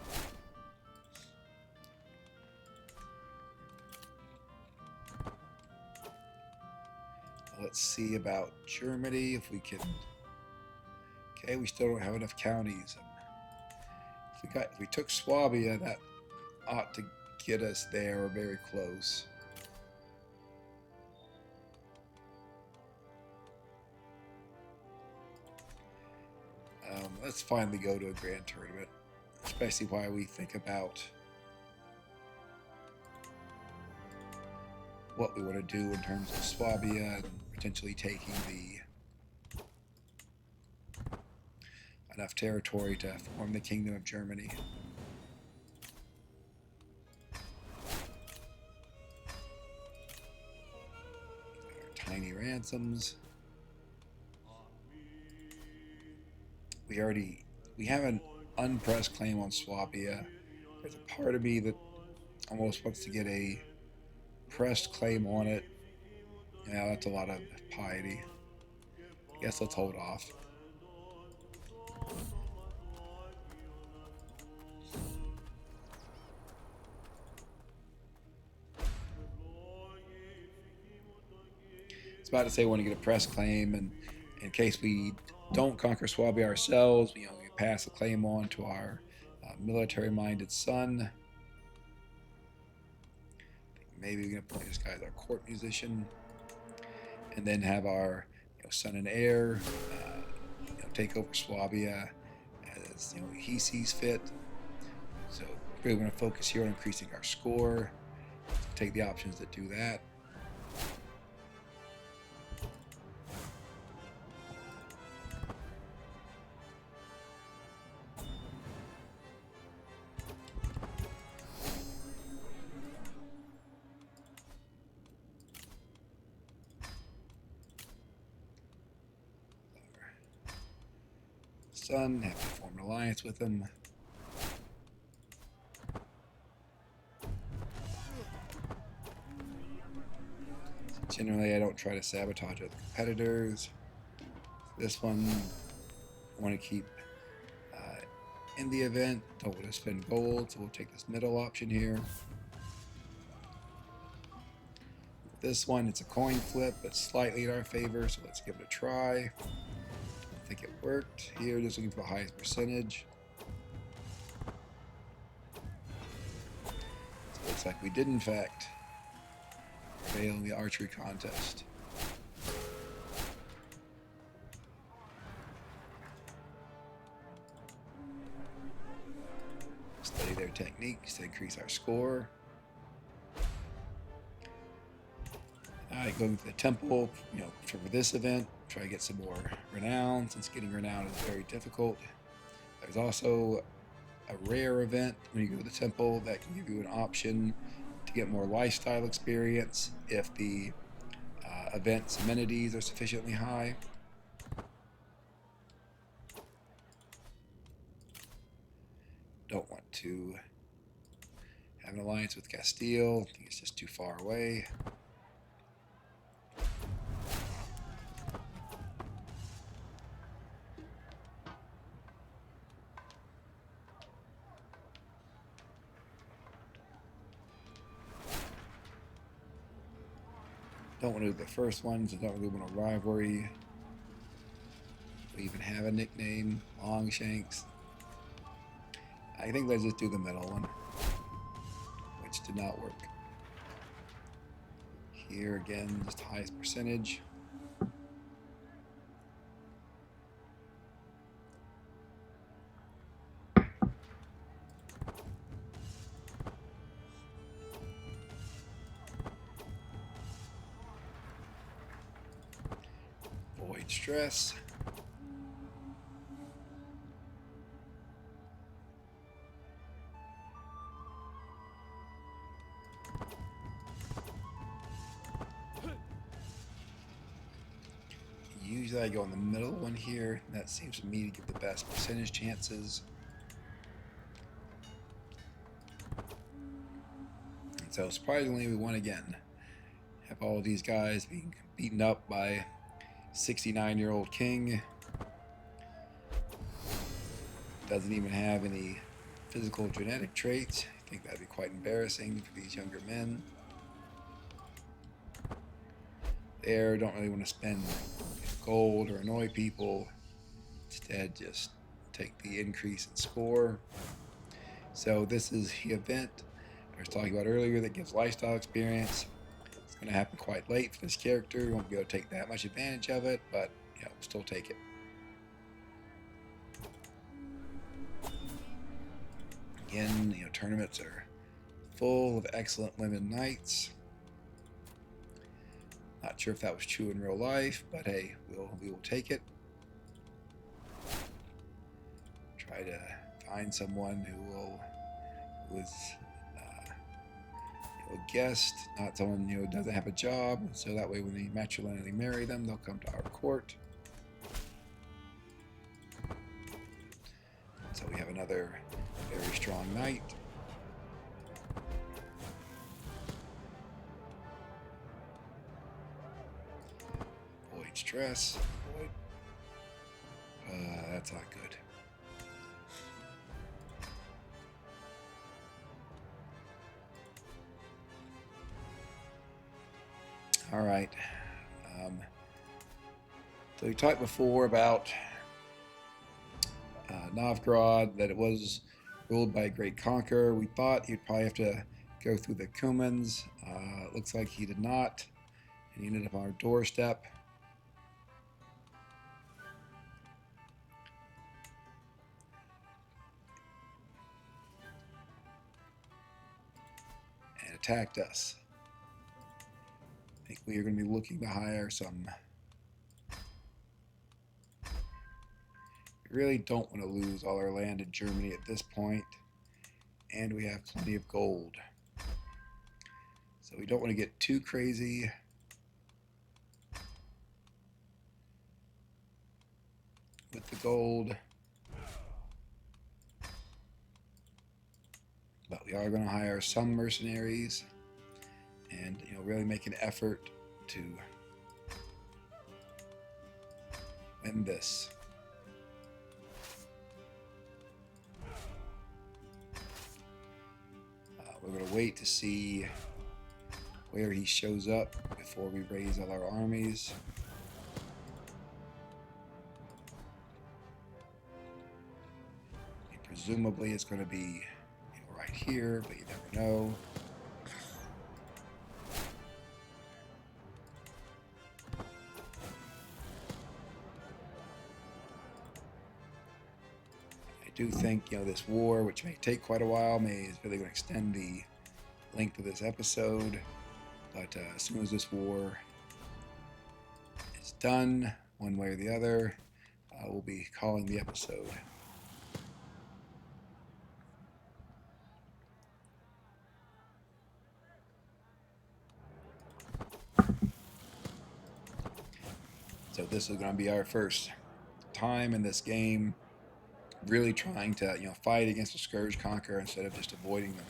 Let's see about Germany, if we can. Okay, we still don't have enough counties. If we took Swabia, that ought to get us there or very close. Let's finally go to a grand tournament, especially while we think about what we want to do in terms of Swabia and potentially taking enough territory to form the Kingdom of Germany. Our tiny ransoms. We have an unpressed claim on Swabia. There's a part of me that almost wants to get a pressed claim on it. Yeah, that's a lot of piety. I guess let's hold off. It's about to say we want to get a press claim, and in case we don't conquer Swabia ourselves, we pass the claim on to our military-minded son. Maybe we're going to play this guy as our court musician, and then have our son and heir take over Swabia as he sees fit. So we're going to focus here on increasing our score. Take the options that do that. Son, have to form an alliance with him. Generally, I don't try to sabotage other competitors. This one, I want to keep in the event. Don't want to spend gold, so we'll take this middle option here. This one, it's a coin flip, but slightly in our favor, so let's give it a try. I think it worked. Here, just looking for the highest percentage. So it looks like we did, in fact, fail in the archery contest. Study their techniques to increase our score. Alright, going to the temple, for this event, try to get some more renown, since getting renown is very difficult. There's also a rare event when you go to the temple that can give you an option to get more lifestyle experience if the event's amenities are sufficiently high. Don't want to have an alliance with Castile. I think it's just too far away. Don't want to do the first one, so don't really want a rivalry. We even have a nickname, Longshanks. I think let's just do the middle one, which did not work. Here again, just the highest percentage. Void stress. Usually I go on the middle one here. That seems to me to give the best percentage chances. And so surprisingly, we won again. Have all of these guys being beaten up by 69-year-old king. Doesn't even have any physical genetic traits. I think that'd be quite embarrassing for these younger men. There, don't really want to spend gold or annoy people. Instead, just take the increase in score. So this is the event I was talking about earlier that gives lifestyle experience. It's going to happen quite late for this character. You won't be able to take that much advantage of it, but we'll still take it. Again, tournaments are full of excellent women knights. Not sure if that was true in real life, but hey, we will take it. Try to find someone who is a guest, not someone who doesn't have a job. So that way, when we matrilineally marry them, they'll come to our court. So we have another very strong knight. Void stress. Void. That's not good. All right. So we talked before about Novgorod, that it was ruled by a great conqueror. We thought he'd probably have to go through the Cumans. Looks like he did not. And he ended up on our doorstep. And attacked us. I think we are going to be looking to hire some. We really don't want to lose all our land in Germany at this point. And we have plenty of gold. So we don't want to get too crazy. With the gold. But we are going to hire some mercenaries. And really make an effort to win this. We're going to wait to see where he shows up before we raise all our armies. Presumably it's going to be right here, but you never know. I do think, this war, which may take quite a while, is really going to extend the length of this episode. But as soon as this war is done, one way or the other, we'll be calling the episode. So this is going to be our first time in this game really trying to, fight against a Scourge Conqueror instead of just avoiding them.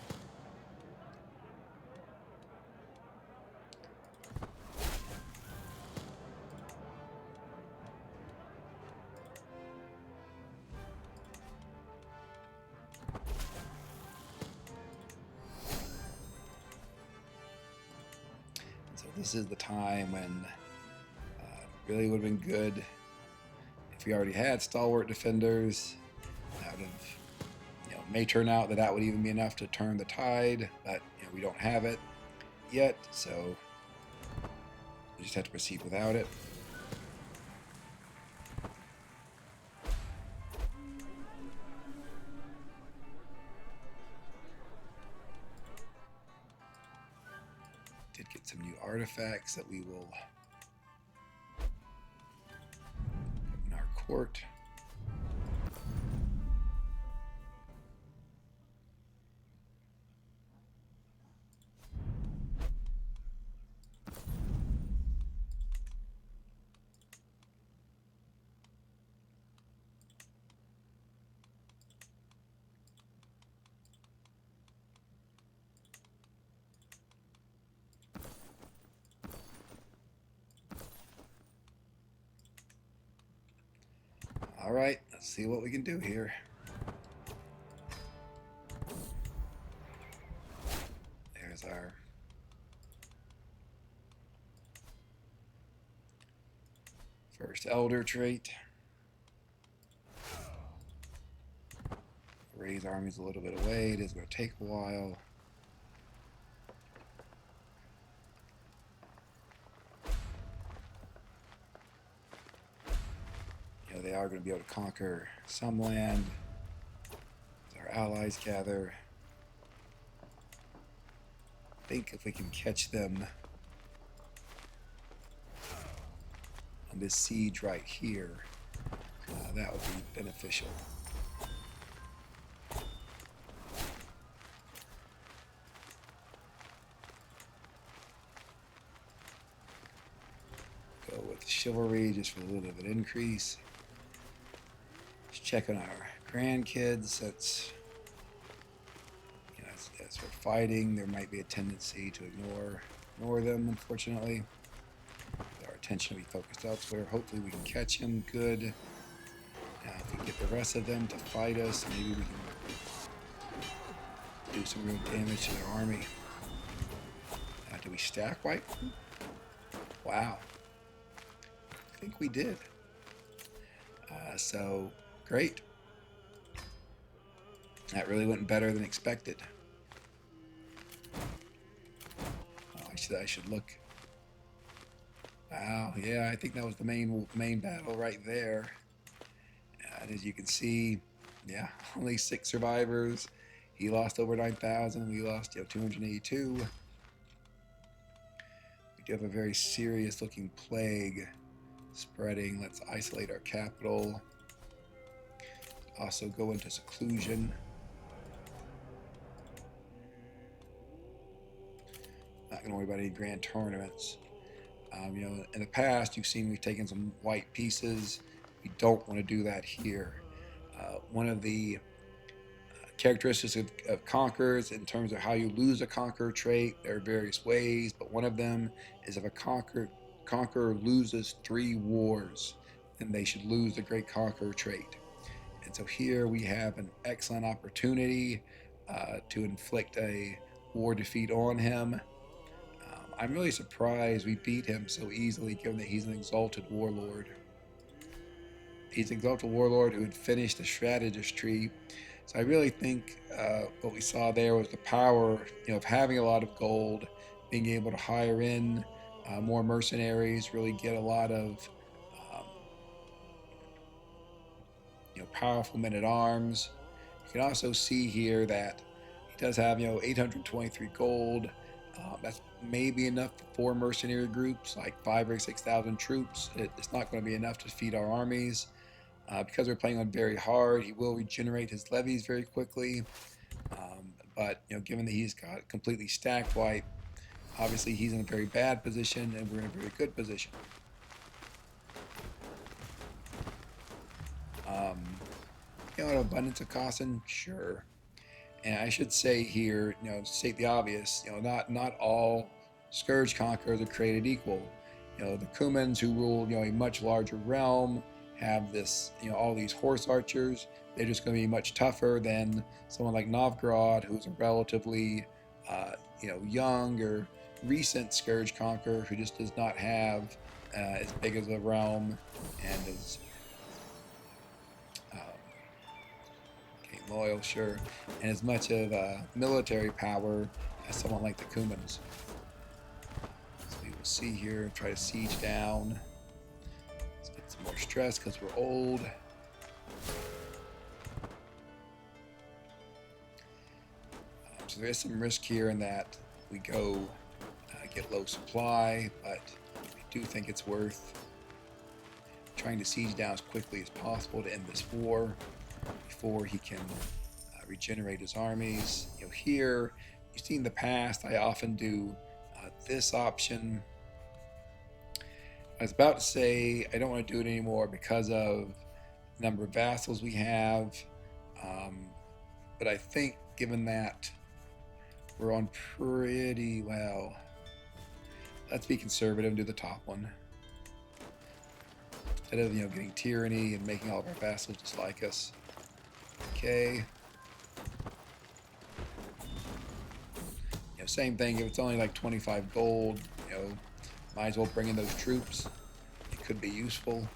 So this is the time when really would have been good if we already had stalwart defenders. That would have, may turn out that would even be enough to turn the tide, but we don't have it yet, so we just have to proceed without it. Did get some new artifacts that we will put in our court. All right, let's see what we can do here. There's our first elder trait. Raise armies a little bit away. It is going to take a while. They are going to be able to conquer some land as our allies gather. I think if we can catch them on this siege right here, that would be beneficial. Go with chivalry just for a little bit of an increase. Check on our grandkids. Since as we're fighting, there might be a tendency to ignore them, unfortunately. Our attention will be focused elsewhere. Hopefully we can catch them good. Now if we can get the rest of them to fight us, maybe we can do some real damage to their army. Do we stack wipe? Wow. I think we did. So great. That really went better than expected. Oh, I should look. Wow, yeah, I think that was the main battle right there. And as you can see, yeah, only 6 survivors. He lost over 9,000. We lost 282. We do have a very serious looking plague spreading. Let's isolate our capital. Also go into seclusion. Not going to worry about any grand tournaments. In the past, you've seen we've taken some white pieces. We don't want to do that here. One of the characteristics of conquerors in terms of how you lose a conqueror trait, there are various ways, but one of them is if a conqueror loses 3 wars, then they should lose the great conqueror trait. And so here we have an excellent opportunity to inflict a war defeat on him. I'm really surprised we beat him so easily, given that he's an exalted warlord. He's an exalted warlord who had finished the strategist tree, So I really think what we saw there was the power, of having a lot of gold, being able to hire in more mercenaries, really get a lot of um, powerful men at arms. You can also see here that he does have 823 gold. That's maybe enough for 4 mercenary groups, like 5 or 6,000 troops. It's not going to be enough to feed our armies. Because we're playing on very hard, he will regenerate his levies very quickly. But given that he's got completely stacked white, obviously he's in a very bad position, and we're in a very good position. An abundance of caution, sure. And I should say here, state the obvious, not all scourge conquerors are created equal. The Cumans who rule, a much larger realm have this, all these horse archers. They're just going to be much tougher than someone like Novgorod, who's a relatively, young or recent scourge conqueror who just does not have as big as a realm and as loyal, sure, and as much of military power as someone like the Cumans. So we will see here, try to siege down. Let's get some more stress because we're old. So there is some risk here in that we go get low supply, but I do think it's worth trying to siege down as quickly as possible to end this war before he can regenerate his armies. Here, you've seen in the past, I often do this option. I was about to say I don't want to do it anymore because of the number of vassals we have. But I think given that we're on pretty well, let's be conservative and do the top one. Instead of getting tyranny and making all of our vassals dislike us. Okay. Same thing, if it's only like 25 gold, might as well bring in those troops. It could be useful.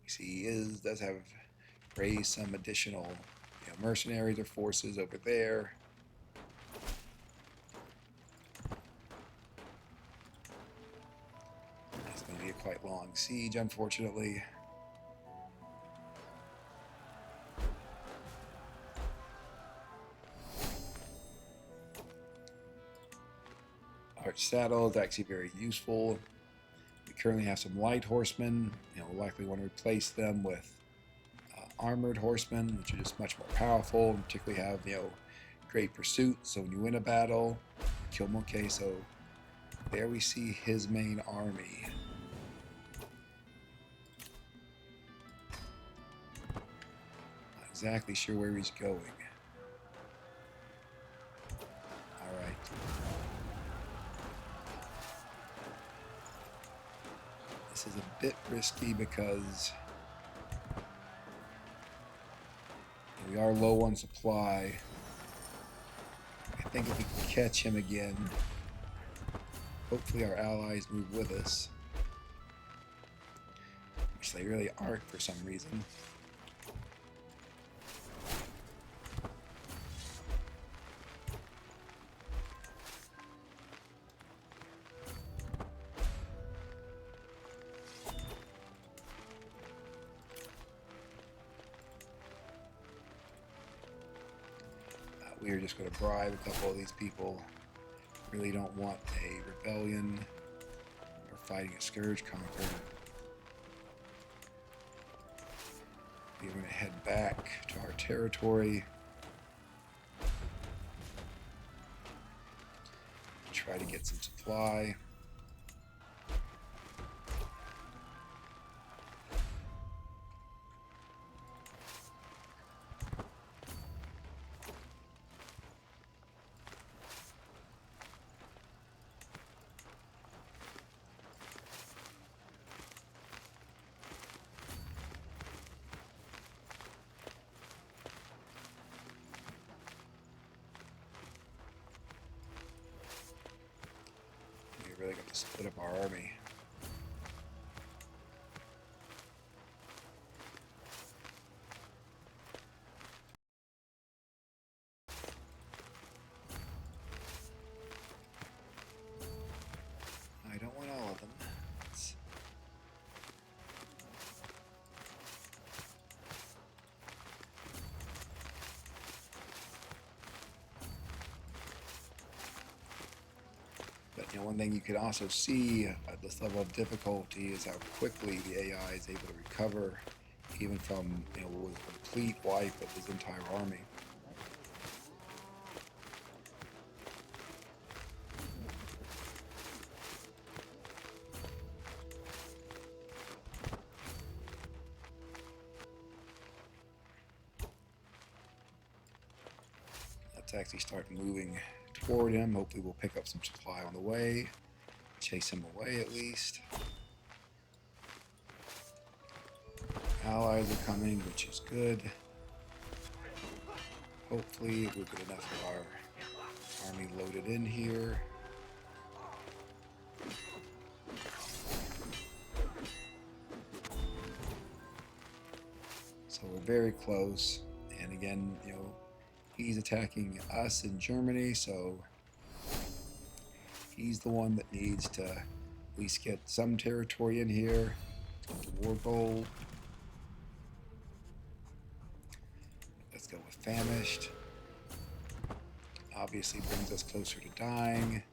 You see, he does have raised some additional mercenaries or forces over there. It's going to be a quite long siege, unfortunately. Arch saddle is actually very useful. We currently have some light horsemen. We'll likely want to replace them with armored horsemen, which are just much more powerful, and particularly have great pursuit. So when you win a battle, kill them. Okay, so there we see his main army. Not exactly sure where he's going. All right. This is a bit risky because we are low on supply. I think if we can catch him again, hopefully our allies move with us. Which they really aren't for some reason. We are just going to bribe a couple of these people. Really don't want a rebellion or fighting a scourge conqueror. We're going to head back to our territory. Try to get some supply. really got to split up our army. I don't want all of them. But one thing you can also see at this level of difficulty is how quickly the AI is able to recover, even from what was a complete wipe of his entire army. Let's actually start moving toward him. Hopefully we'll pick up some supply on the way. Chase him away at least. Allies are coming, which is good. Hopefully we'll get enough of our army loaded in here. So we're very close. And again, he's attacking us in Germany, so he's the one that needs to at least get some territory in here. The war goal. Let's go with famished. Obviously brings us closer to dying,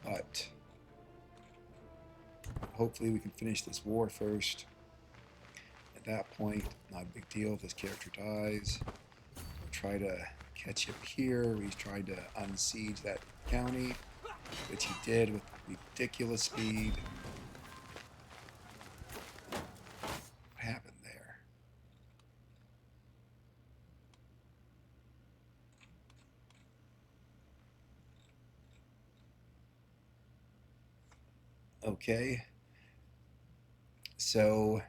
but hopefully we can finish this war first. At that point, not a big deal if this character dies. We'll try to catch him here. He's tried to unsiege that county, which he did with ridiculous speed. What happened there? Okay. So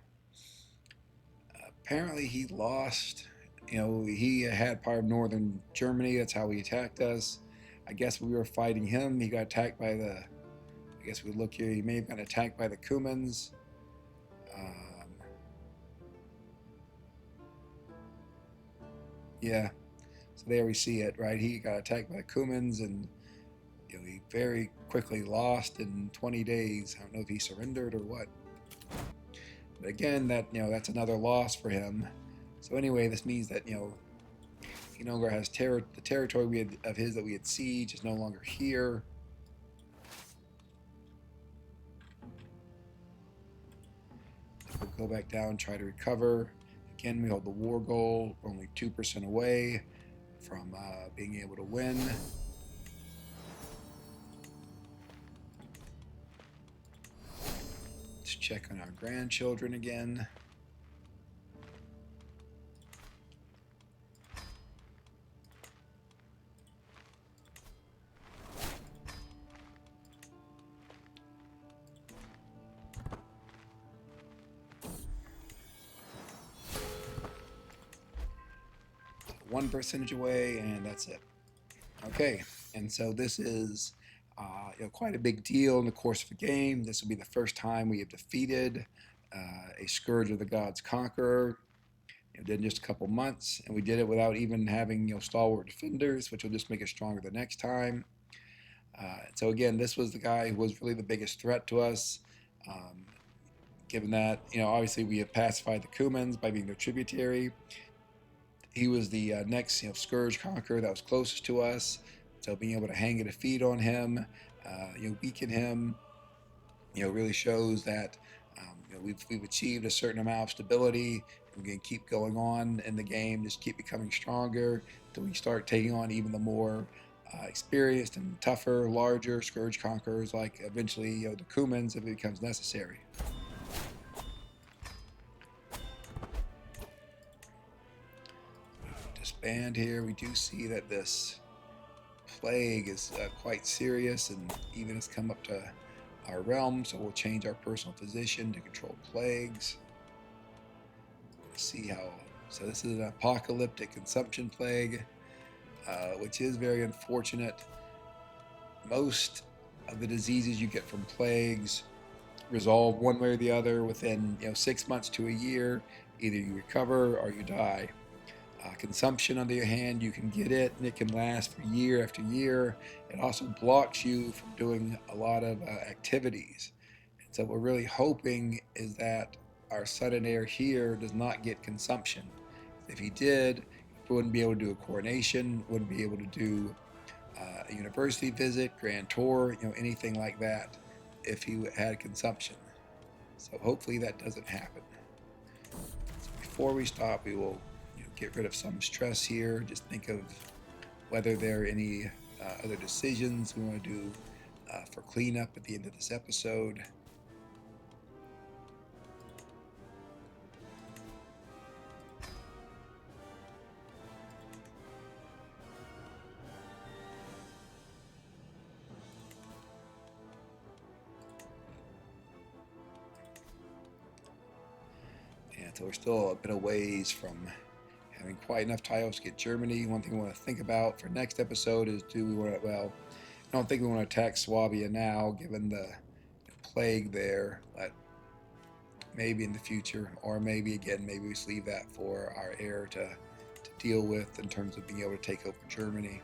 apparently he lost. He had part of northern Germany. That's how he attacked us. I guess we were fighting him. He got attacked by the. I guess we look here. He may have gotten attacked by the Cumans. Yeah. So there we see it, right? He got attacked by the Cumans, and he very quickly lost in 20 days. I don't know if he surrendered or what. But again, that's another loss for him. So anyway, this means that he no longer has the territory of his that we had sieged is no longer here. We'll go back down, try to recover. Again, we hold the war goal. We're only 2% away from being able to win. Let's check on our grandchildren again. One percentage away, and that's it. Okay, and so this is quite a big deal in the course of the game. This will be the first time we have defeated a Scourge-of-the-gods conqueror. It did in just a couple months, and we did it without even having stalwart defenders, which will just make us stronger the next time. So again, this was the guy who was really the biggest threat to us. Given that obviously we had pacified the Cumans by being their tributary. He was the next scourge conqueror that was closest to us. So being able to hang a defeat on him, weaken him, really shows that we've achieved a certain amount of stability. We're going to keep going on in the game, just keep becoming stronger until we start taking on even the more experienced and tougher, larger scourge conquerors, like eventually the Cumans if it becomes necessary. Disband here. We do see that this plague is quite serious and even has come up to our realm, so we'll change our personal position to control plagues. Let's see how. So this is an apocalyptic consumption plague, which is very unfortunate. Most the diseases you get from plagues resolve one way or the other within 6 months to a year. Either you recover or you die. Consumption, on the other hand, you can get it and it can last for year after year. It also blocks you from doing a lot of activities. And so, what we're really hoping is that our son and heir here does not get consumption. If he did, he wouldn't be able to do a coronation, wouldn't be able to do a university visit, grand tour, anything like that if he had consumption. So, hopefully, that doesn't happen. So before we stop, we will get rid of some stress here. Just think of whether there are any other decisions we want to do for cleanup at the end of this episode. And so we're still a bit of ways from having quite enough tiles to get Germany. One thing we want to think about for next episode is, do we want to, well, I don't think we want to attack Swabia now, given the plague there, but maybe in the future, or maybe again, maybe we just leave that for our heir to deal with in terms of being able to take over Germany.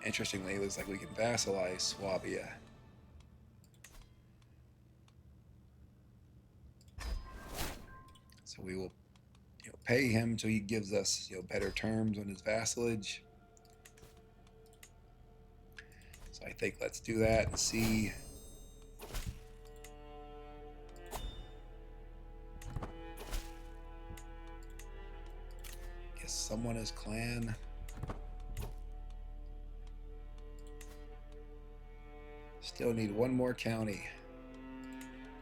Interestingly, it looks like we can vassalize Swabia. So we will pay him so he gives us better terms on his vassalage. So I think let's do that and see. Guess someone is clan. Still need one more county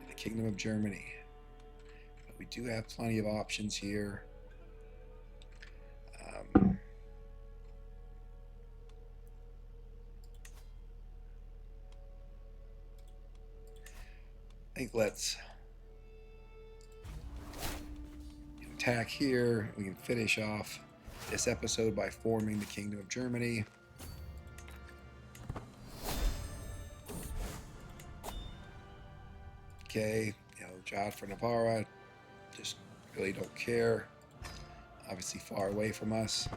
in the Kingdom of Germany. But we do have plenty of options here. I think let's attack here. We can finish off this episode by forming the Kingdom of Germany. Okay, Jihad for Navarra, just really don't care. Obviously far away from us.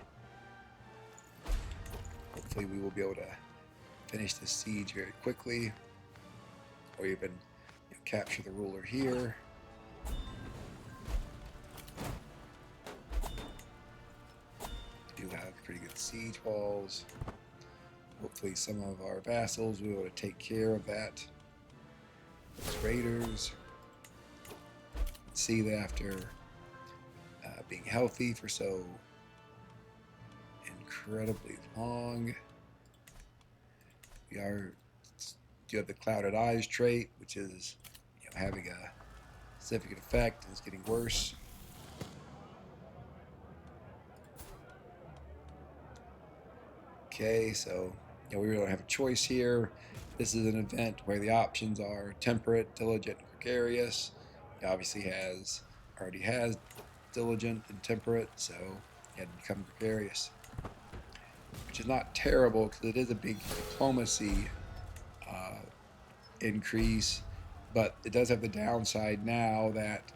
Hopefully we will be able to finish this siege very quickly, or even capture the ruler here. We do have pretty good siege walls. Hopefully some of our vassals will be able to take care of that. Those raiders. See that after being healthy for so incredibly long, we do have the clouded eyes trait, which is having a significant effect and it's getting worse. Okay, so we really don't have a choice here. This is an event where the options are temperate, diligent, and gregarious. He obviously already has diligent and temperate, so he had to become gregarious, which is not terrible because it is a big diplomacy increase, but it does have the downside now that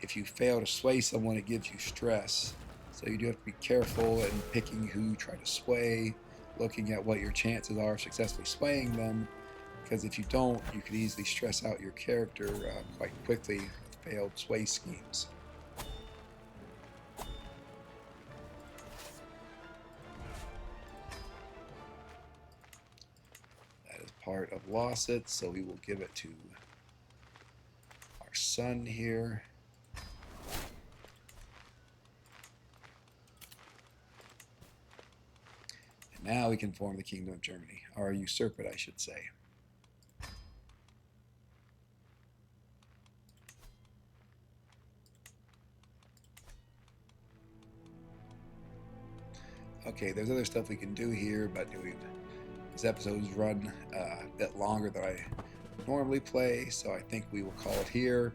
if you fail to sway someone, it gives you stress. So you do have to be careful in picking who you try to sway, looking at what your chances are of successfully swaying them, because if you don't, you could easily stress out your character quite quickly with failed sway schemes. That is part of ruleset, so we will give it to our son here. And now we can form the Kingdom of Germany, or usurp it, I should say. Okay, there's other stuff we can do here, but this episode's run a bit longer than I normally play, so I think we will call it here.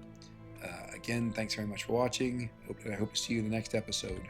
Again, thanks very much for watching. I hope to see you in the next episode.